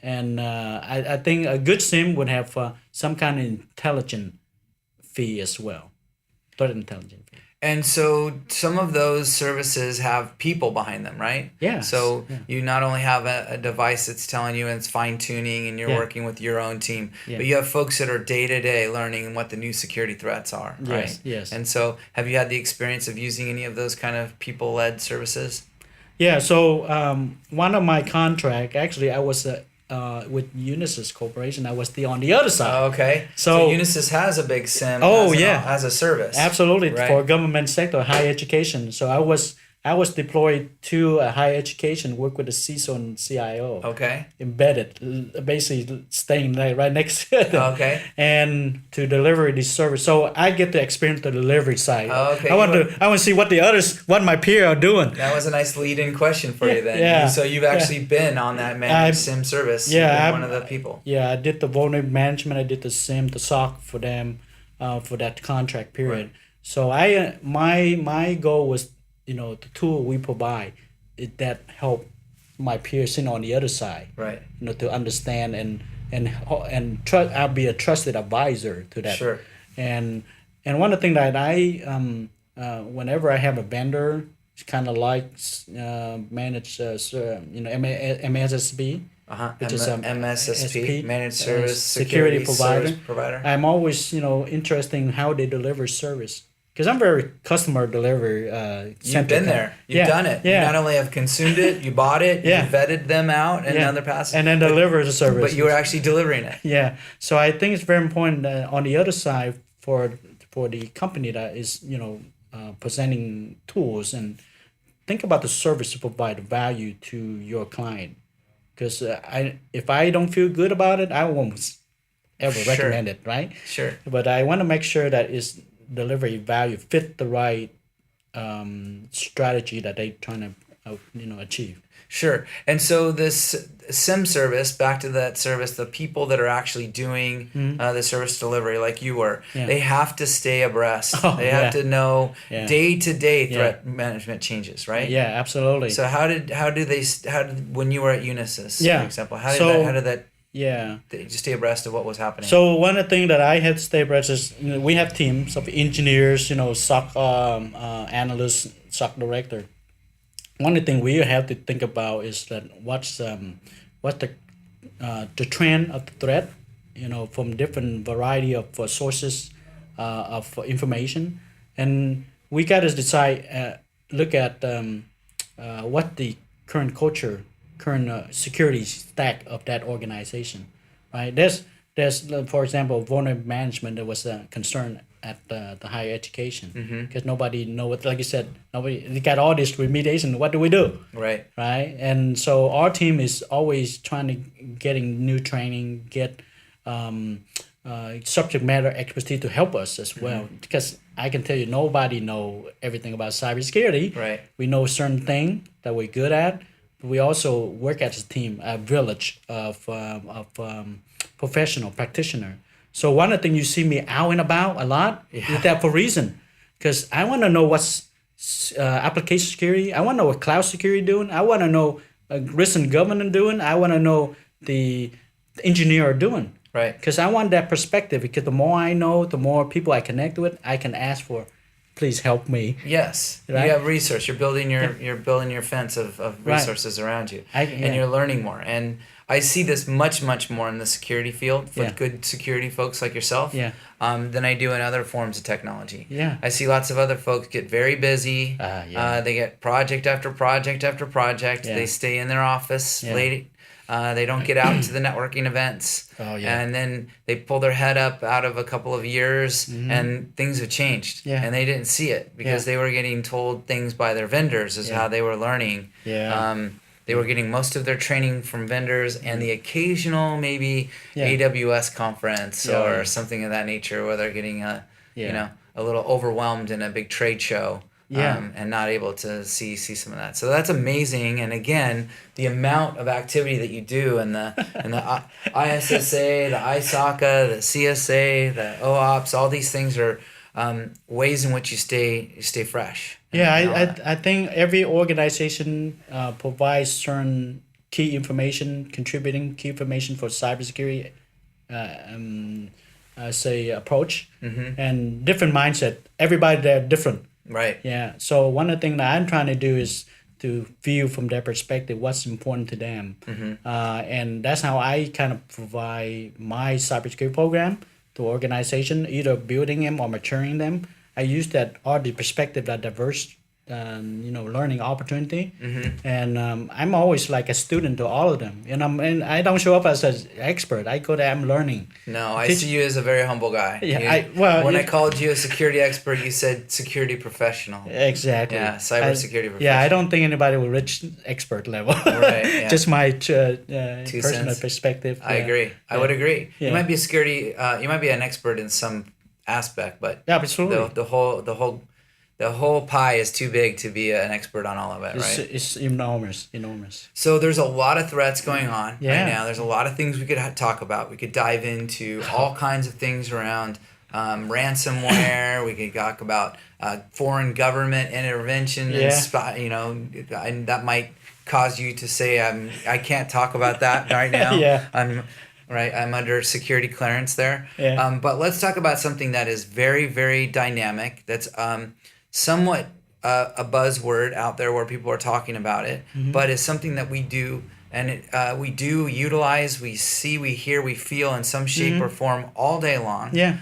and I think a good SIM would have some kind of intelligent fee as well, threat intelligence fee. And so some of those services have people behind them, right? Yeah. So you not only have a device that's telling you and it's fine tuning and you're working with your own team, but you have folks that are day to day learning what the new security threats are, right? Yes. And so have you had the experience of using any of those kind of people led services? Yeah. So one of my contract, actually, I was with Unisys Corporation, I was on the other side. Okay. So Unisys has a big SIM. Oh, as yeah. as a service. Absolutely, Right. for government sector, higher education. So I was deployed to higher education, work with the CISO and CIO, Okay. embedded, basically staying right next to them, Okay. and to deliver this service. So I get to experience the delivery side. Okay. I want to see what my peers are doing. That was a nice lead-in question for you then. Yeah. So you've actually been on that managed SIM service. Yeah, You've been I'm- one of the people. Yeah, I did the vulnerability management. I did the SIM, the SOC for them, for that contract period. Right. So my goal was, the tool we provide, that help my peers sitting on the other side, Right. to understand and I'll be a trusted advisor to that. Sure. And one of the things that I whenever I have a vendor, it's kind of like managed MSSP. Which is MSSP, SP, managed service security service provider. I'm always interested in how they deliver service, because I'm very customer delivery You've centric. been there. You've done it. Yeah. You not only have consumed it, you bought it, Yeah. you vetted them out, and now they're passing. and then deliver the service. But you were actually delivering it. Yeah. So I think it's very important that on the other side, for the company that is presenting tools, and think about the service to provide value to your client. Because if I don't feel good about it, I won't ever Sure. recommend it, right? Sure. But I want to make sure that its delivery value fit the right strategy that they trying to achieve. Sure. And so this SIM service, back to that service, the people that are actually doing the service delivery, like you were, they have to stay abreast. They have to know day-to-day threat management changes, right? Yeah, absolutely. So how did when you were at Unisys, for example, how did that did you stay abreast of what was happening? So one of the things that I had to stay abreast is, we have teams of engineers, SOC analysts, SOC director. One of the things we have to think about is that what's the trend of the threat, from different variety of sources of information, and we got to decide, look at what the current culture, current security stack of that organization, right? There's for example, vulnerability management. There was a concern at the higher education, because nobody know what, like you said, they got all this remediation. What do we do? Right. And so our team is always trying to getting new training, get subject matter expertise to help us as well, because I can tell you, nobody know everything about cybersecurity. Right. We know certain thing that we're good at, but we also work as a team, a village of professional practitioner. So one of the things you see me out and about a lot is that for reason, because I want to know what's application security. I want to know what cloud security doing. I want to know risk and governance doing. I want to know the engineer are doing. Right. Because I want that perspective. Because the more I know, the more people I connect with, I can ask for, please help me. Yes. Right? You have resource. You're building your fence of resources around you, and you're learning more. And I see this much more in the security field with good security folks like yourself than I do in other forms of technology. Yeah. I see lots of other folks get very busy. They get project after project after project. They stay in their office late. They don't get out to the networking events. And then they pull their head up out of a couple of years and things have changed. And they didn't see it because they were getting told things by their vendors is how they were learning. They were getting most of their training from vendors and the occasional maybe AWS conference or something of that nature, where they're getting a little overwhelmed in a big trade show. And not able to see some of that. So that's amazing. And again, the amount of activity that you do, and the ISSA, the ISACA, the CSA, the OOPS, all these things are ways in which you stay fresh. I think every organization provides certain key information, contributing key information for cybersecurity, approach, and different mindset. Everybody there different. Right. Yeah. So one of the things that I'm trying to do is to view from their perspective what's important to them, and that's how I kind of provide my cybersecurity program to organization, either building them or maturing them. I use that all the perspective that diverse learning opportunity, Mm-hmm. and I'm always like a student to all of them. And I don't show up as an expert. I go there, I'm learning. No, I Teach- see you as a very humble guy. Yeah, When I called you a security expert, you said security professional. exactly. Yeah, cybersecurity professional. Yeah, I don't think anybody will reach expert level. Right, yeah. Just my Two personal cents. perspective. I agree. I would agree. Yeah. You might be a security. You might be an expert in some aspect, but Yeah, absolutely. the whole pie is too big to be an expert on all of it, right? It's enormous, enormous. So there's a lot of threats going on Yeah. right now. There's a lot of things we could talk about. We could dive into all kinds of things around ransomware. We could talk about foreign government intervention, Yeah. and that might cause you to say, I can't talk about that right now. Yeah. I'm under security clearance there. Yeah. But let's talk about something that is very, very dynamic. That's somewhat a buzzword out there where people are talking about it, but it's something that we do, and we do utilize, we see, we hear, we feel in some shape or form all day long. Yeah.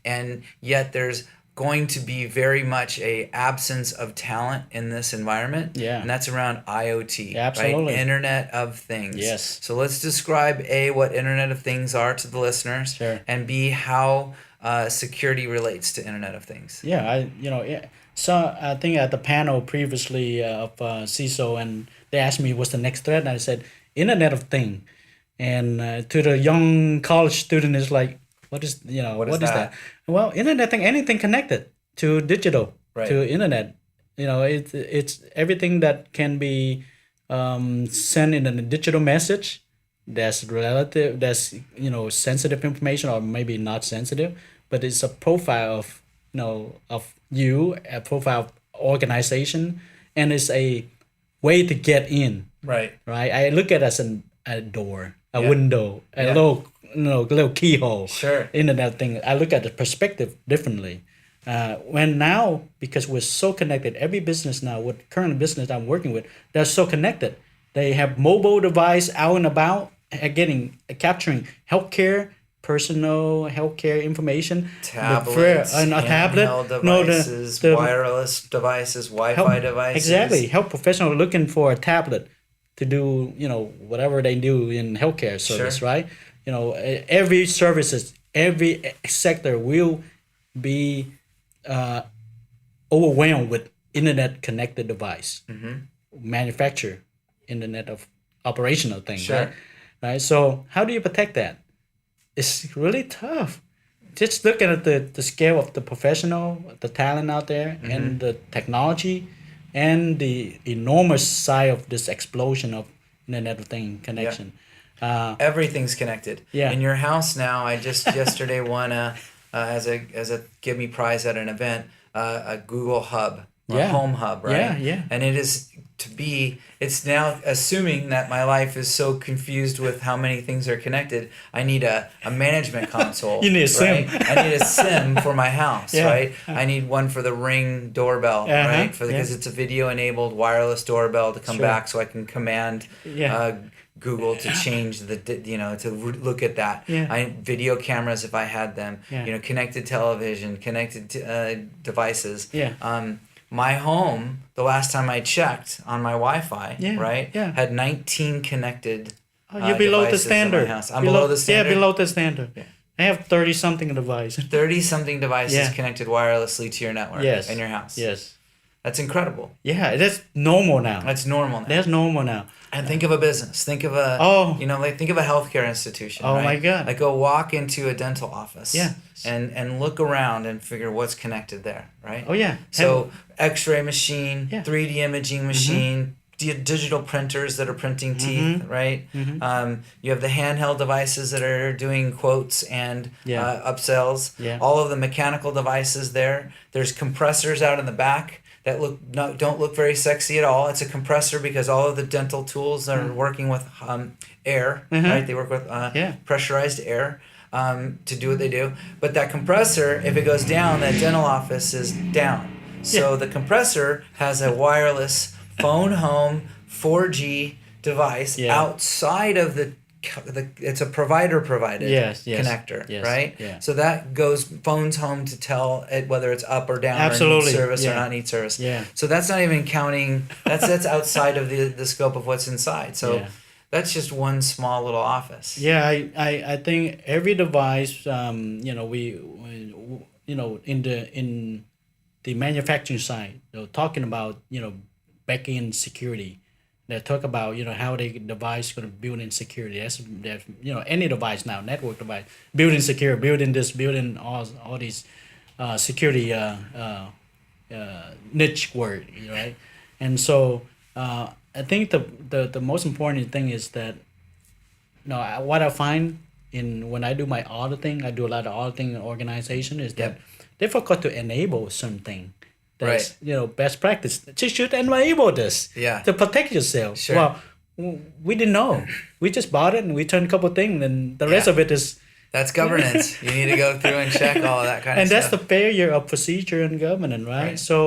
And yet there's going to be very much a absence of talent in this environment. Yeah. And that's around IoT. Absolutely. Right? Internet of Things. Yes. So let's describe A, what Internet of Things are to the listeners, Sure. and B, how security relates to Internet of Things. Yeah, So I think at the panel previously of CISO, and they asked me what's the next threat, and I said Internet of Thing, and to the young college student is like, what is that? Well, Internet thing, anything connected to digital, Right. to Internet, it's everything that can be sent in a digital message. That's relative. That's sensitive information, or maybe not sensitive, but it's a profile of of you, a profile of organization, and it's a way to get in. Right. Right. I look at it as a door, a Yeah. window, a Yeah. little keyhole. Sure. Internet thing. I look at the perspective differently. When now, because we're so connected, every business now, with current business I'm working with, they're so connected. They have mobile device out and about, capturing healthcare, personal healthcare information. Tablets, handheld devices, the wireless devices, Wi-Fi help, devices. Exactly. Health professional looking for a tablet to do, whatever they do in healthcare service, Sure. right? Every services, every sector will be overwhelmed with internet connected device. Manufacture, internet of operational things, Sure. right? So how do you protect that? It's really tough. Just looking at the scale of the professional, the talent out there, and the technology, and the enormous size of this explosion of Internet of Things connection. Everything's connected. Yeah. In your house now, I just yesterday won as a give me prize at an event, a Google Hub, a home hub, right? Yeah, yeah. And it's now assuming that my life is so confused with how many things are connected. I need a management console. You need a SIM. Right? I need a SIM for my house, Yeah. right? I need one for the Ring doorbell, right? Because it's a video enabled wireless doorbell to come Sure. back, so I can command Google to change to look at that. Yeah. Video cameras if I had them. Yeah. Connected television, connected devices. Yeah. My home, the last time I checked on my Wi-Fi, right, Yeah. had 19 connected. You're below the devices in my standard. house. I'm below the standard. Yeah, below the standard. I have 30-something devices. 30-something devices Yeah. connected wirelessly to your network Yes. in your house. Yes. That's incredible. Yeah, that's normal now. That's normal now. That's normal now. And think of a business. Think of a think of a healthcare institution. Oh, right? my God. Like go walk into a dental office. Yeah. And look around and figure what's connected there, right? Oh, yeah. So X-ray machine, Yeah. 3D imaging machine, digital printers that are printing teeth, right? You have the handheld devices that are doing quotes and upsells. Yeah. All of the mechanical devices there. There's compressors out in the back that don't look very sexy at all. It's a compressor because all of the dental tools are working with air, right? They work with pressurized air to do what they do. But that compressor, if it goes down, that dental office is down. So the compressor has a wireless phone home 4G device outside of the it's a provider provided Yes, connector, yes, right? yeah. So that goes phones home to tell it whether it's up or down, or Absolutely, needs service or yeah. not need service. Yeah. So that's not even counting. That's outside of the scope of what's inside. So Yeah. that's just one small little office. Yeah, I think every device, in the manufacturing side, talking about, back-end security. They talk about, how the device going to build in security. That's any device now, network device, building secure, building this, building all these security niche word, right? And so I think the most important thing is that what I find in when I do my auditing, I do a lot of auditing in organization is that Yep. they forgot to enable something. That's Right. best practice. You should enable this Yeah. to protect yourself. Sure. Well, we didn't know. We just bought it and we turned a couple things, and the rest Yeah. of it is. That's governance. You need to go through and check all of that kind And of that's the stuff. failure of procedure in government, right? Right. So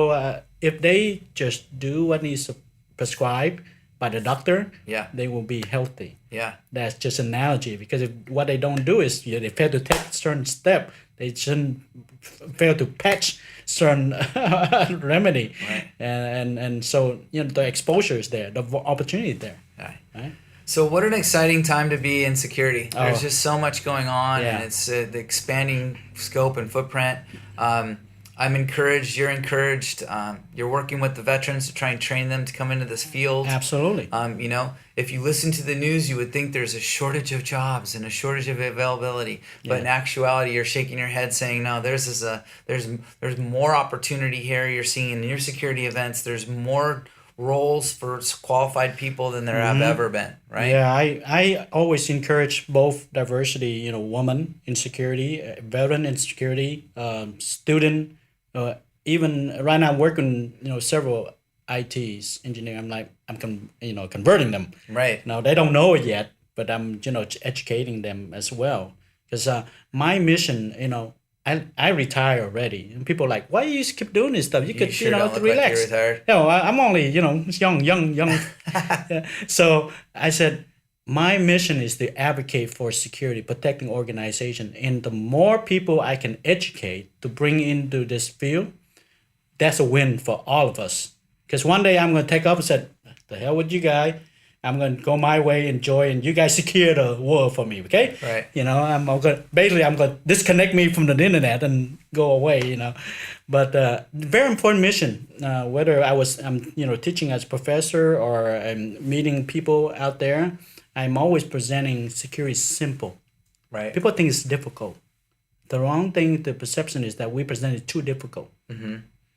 if they just do what is prescribed by the doctor, Yeah. they will be healthy. Yeah. That's just an analogy, because if what they don't do is they fail to take certain step, they shouldn't fail to patch certain remedy, Right. and so the exposure is there, the opportunity is there, Right. right? So what an exciting time to be in security. There's Oh. just so much going on, Yeah. and it's the expanding scope and footprint. I'm encouraged. You're encouraged. You're working with the veterans to try and train them to come into this field. Absolutely. If you listen to the news, you would think there's a shortage of jobs and a shortage of availability, but in actuality, you're shaking your head saying, no, there's more opportunity here. You're seeing in your security events, there's more roles for qualified people than there have ever been, right? Yeah, I always encourage both diversity, woman in security, veteran in security, student, even right now I'm working, several ITs engineer. I'm converting them. Right. Now they don't know it yet, but I'm educating them as well, because my mission, I retire already, and people are like, why you keep doing this stuff? You could sure don't look like relax. you're retired. No, I'm only young. Yeah. So I said my mission is to advocate for security, protecting organization, and the more people I can educate to bring into this field, that's a win for all of us. Because one day I'm going to take up and say, the hell with you guys. I'm going to go my way, enjoy, and you guys secure the world for me, okay? Right. I'm going to disconnect me from the internet and go away, But very important mission. Whether I'm teaching as a professor or I'm meeting people out there, I'm always presenting security simple. Right. People think it's difficult. The wrong thing, the perception is that we present it too difficult. Mm-hmm.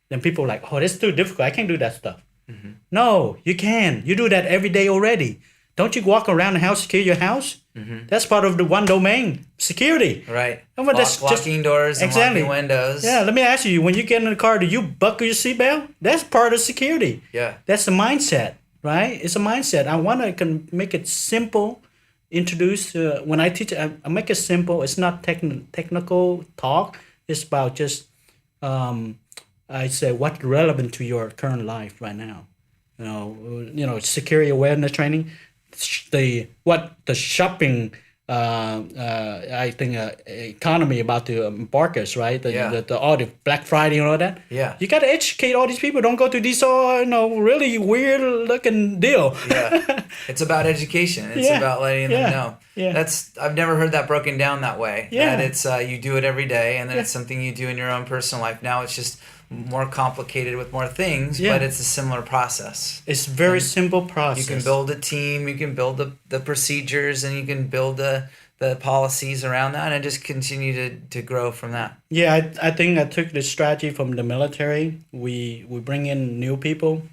Then people are like, oh, that's too difficult. I can't do that stuff. Mm-hmm. No, you can. You do that every day already. Don't you walk around the house, secure your house? Mm-hmm. That's part of the one domain, security. Right. Locking doors and locking windows. Yeah, let me ask you, when you get in the car, do you buckle your seatbelt? That's part of security. Yeah. That's the mindset, right? It's a mindset. I want to make it simple, introduce, when I teach, I make it simple. It's not technical talk. It's about just, I say, what's relevant to your current life right now. Security awareness training, the shopping, I think economy about to embark us, right? All the Black Friday and all that. Yeah. You got to educate all these people. Don't go to these really weird looking deal. Yeah. It's about education. It's about letting them know. Yeah. I've never heard that broken down that way. Yeah. That it's you do it every day, and then it's something you do in your own personal life. Now it's just more complicated with more things, but it's a similar process. It's very simple process. You can build a team, you can build the procedures, and you can build the policies around that, and just continue to grow from that. Yeah, I think I took this strategy from the military. We bring in new people,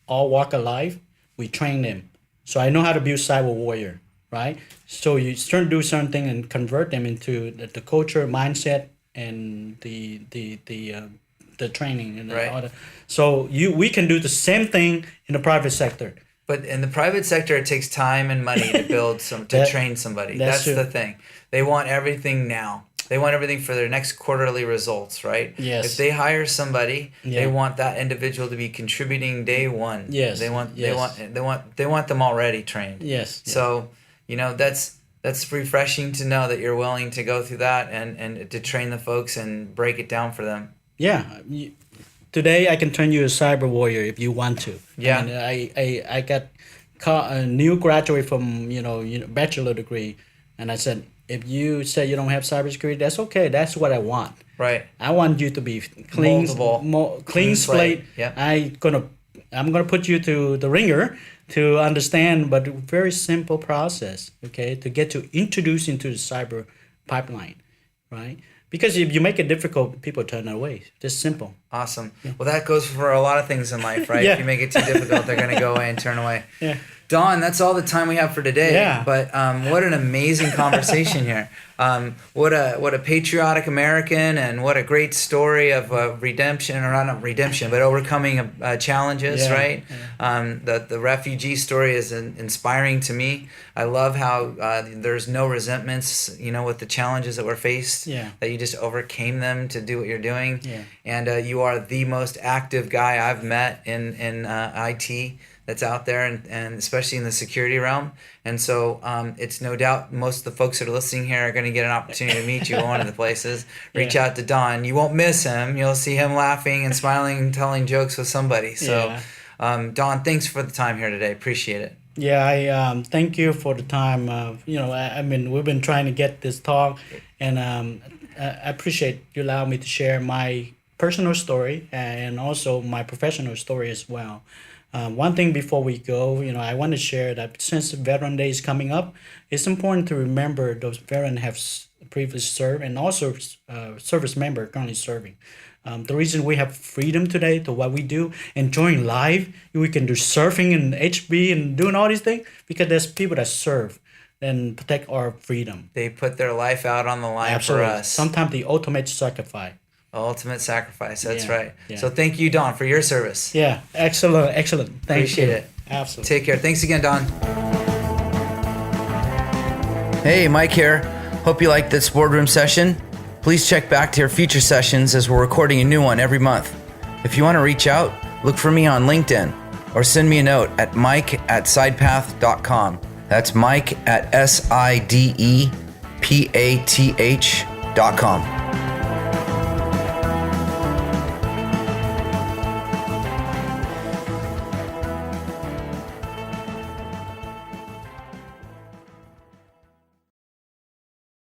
all walk of life. We train them. So I know how to be a cyber warrior, right? So you start to do something and convert them into the culture, mindset, and the training and all that. So we can do the same thing in the private sector. But in the private sector, it takes time and money to build train somebody. That's the thing. They want everything now. They want everything for their next quarterly results, right? Yes. If they hire somebody, they want that individual to be contributing day one. Yes. They want them already trained. Yes. So, that's That's refreshing to know that you're willing to go through that and to train the folks and break it down for them. Yeah. Today I can turn you a cyber warrior if you want to. Yeah. I got a new graduate from bachelor degree, and I said, if you say you don't have cybersecurity, that's okay. That's what I want. Right. I want you to be clean slate. Yeah. I'm gonna put you to the ringer to understand, but very simple process. Okay, to get to introduce into the cyber pipeline, right? Because if you make it difficult, people turn away. Just simple. Awesome. Yeah. Well, that goes for a lot of things in life, right? Yeah. If you make it too difficult, they're going to go away and turn away. Yeah. Don, that's all the time we have for today. Yeah. But what an amazing conversation here. What a patriotic American, and what a great story of redemption, or not redemption, but overcoming challenges, right? Yeah. The refugee story is inspiring to me. I love how there's no resentments, with the challenges that we're faced, that you just overcame them to do what you're doing. Yeah. And you are the most active guy I've met in IT that's out there, and especially in the security realm. And so it's no doubt most of the folks that are listening here are going to get an opportunity to meet you in one of the places. Reach out to Don. You won't miss him. You'll see him laughing and smiling and telling jokes with somebody. So Don, thanks for the time here today. Appreciate it. Yeah, I thank you for the time. I mean, we've been trying to get this talk, and I appreciate you allowing me to share my personal story and also my professional story as well. One thing before we go, I want to share that since Veteran Day is coming up, it's important to remember those veterans have previously served, and also service member currently serving. The reason we have freedom today to what we do, enjoying life, we can do surfing and HB and doing all these things, because there's people that serve and protect our freedom. They put their life out on the line. Absolutely. For us. Sometimes the ultimate sacrifice. Ultimate sacrifice. That's right. Yeah. So thank you, Don, for your service. Yeah. Excellent. Appreciate it. Absolutely. Take care. Thanks again, Don. Hey, Mike here. Hope you liked this boardroom session. Please check back to your future sessions, as we're recording a new one every month. If you want to reach out, look for me on LinkedIn, or send me a note at mike@sidepath.com. That's Mike at sidepath.com.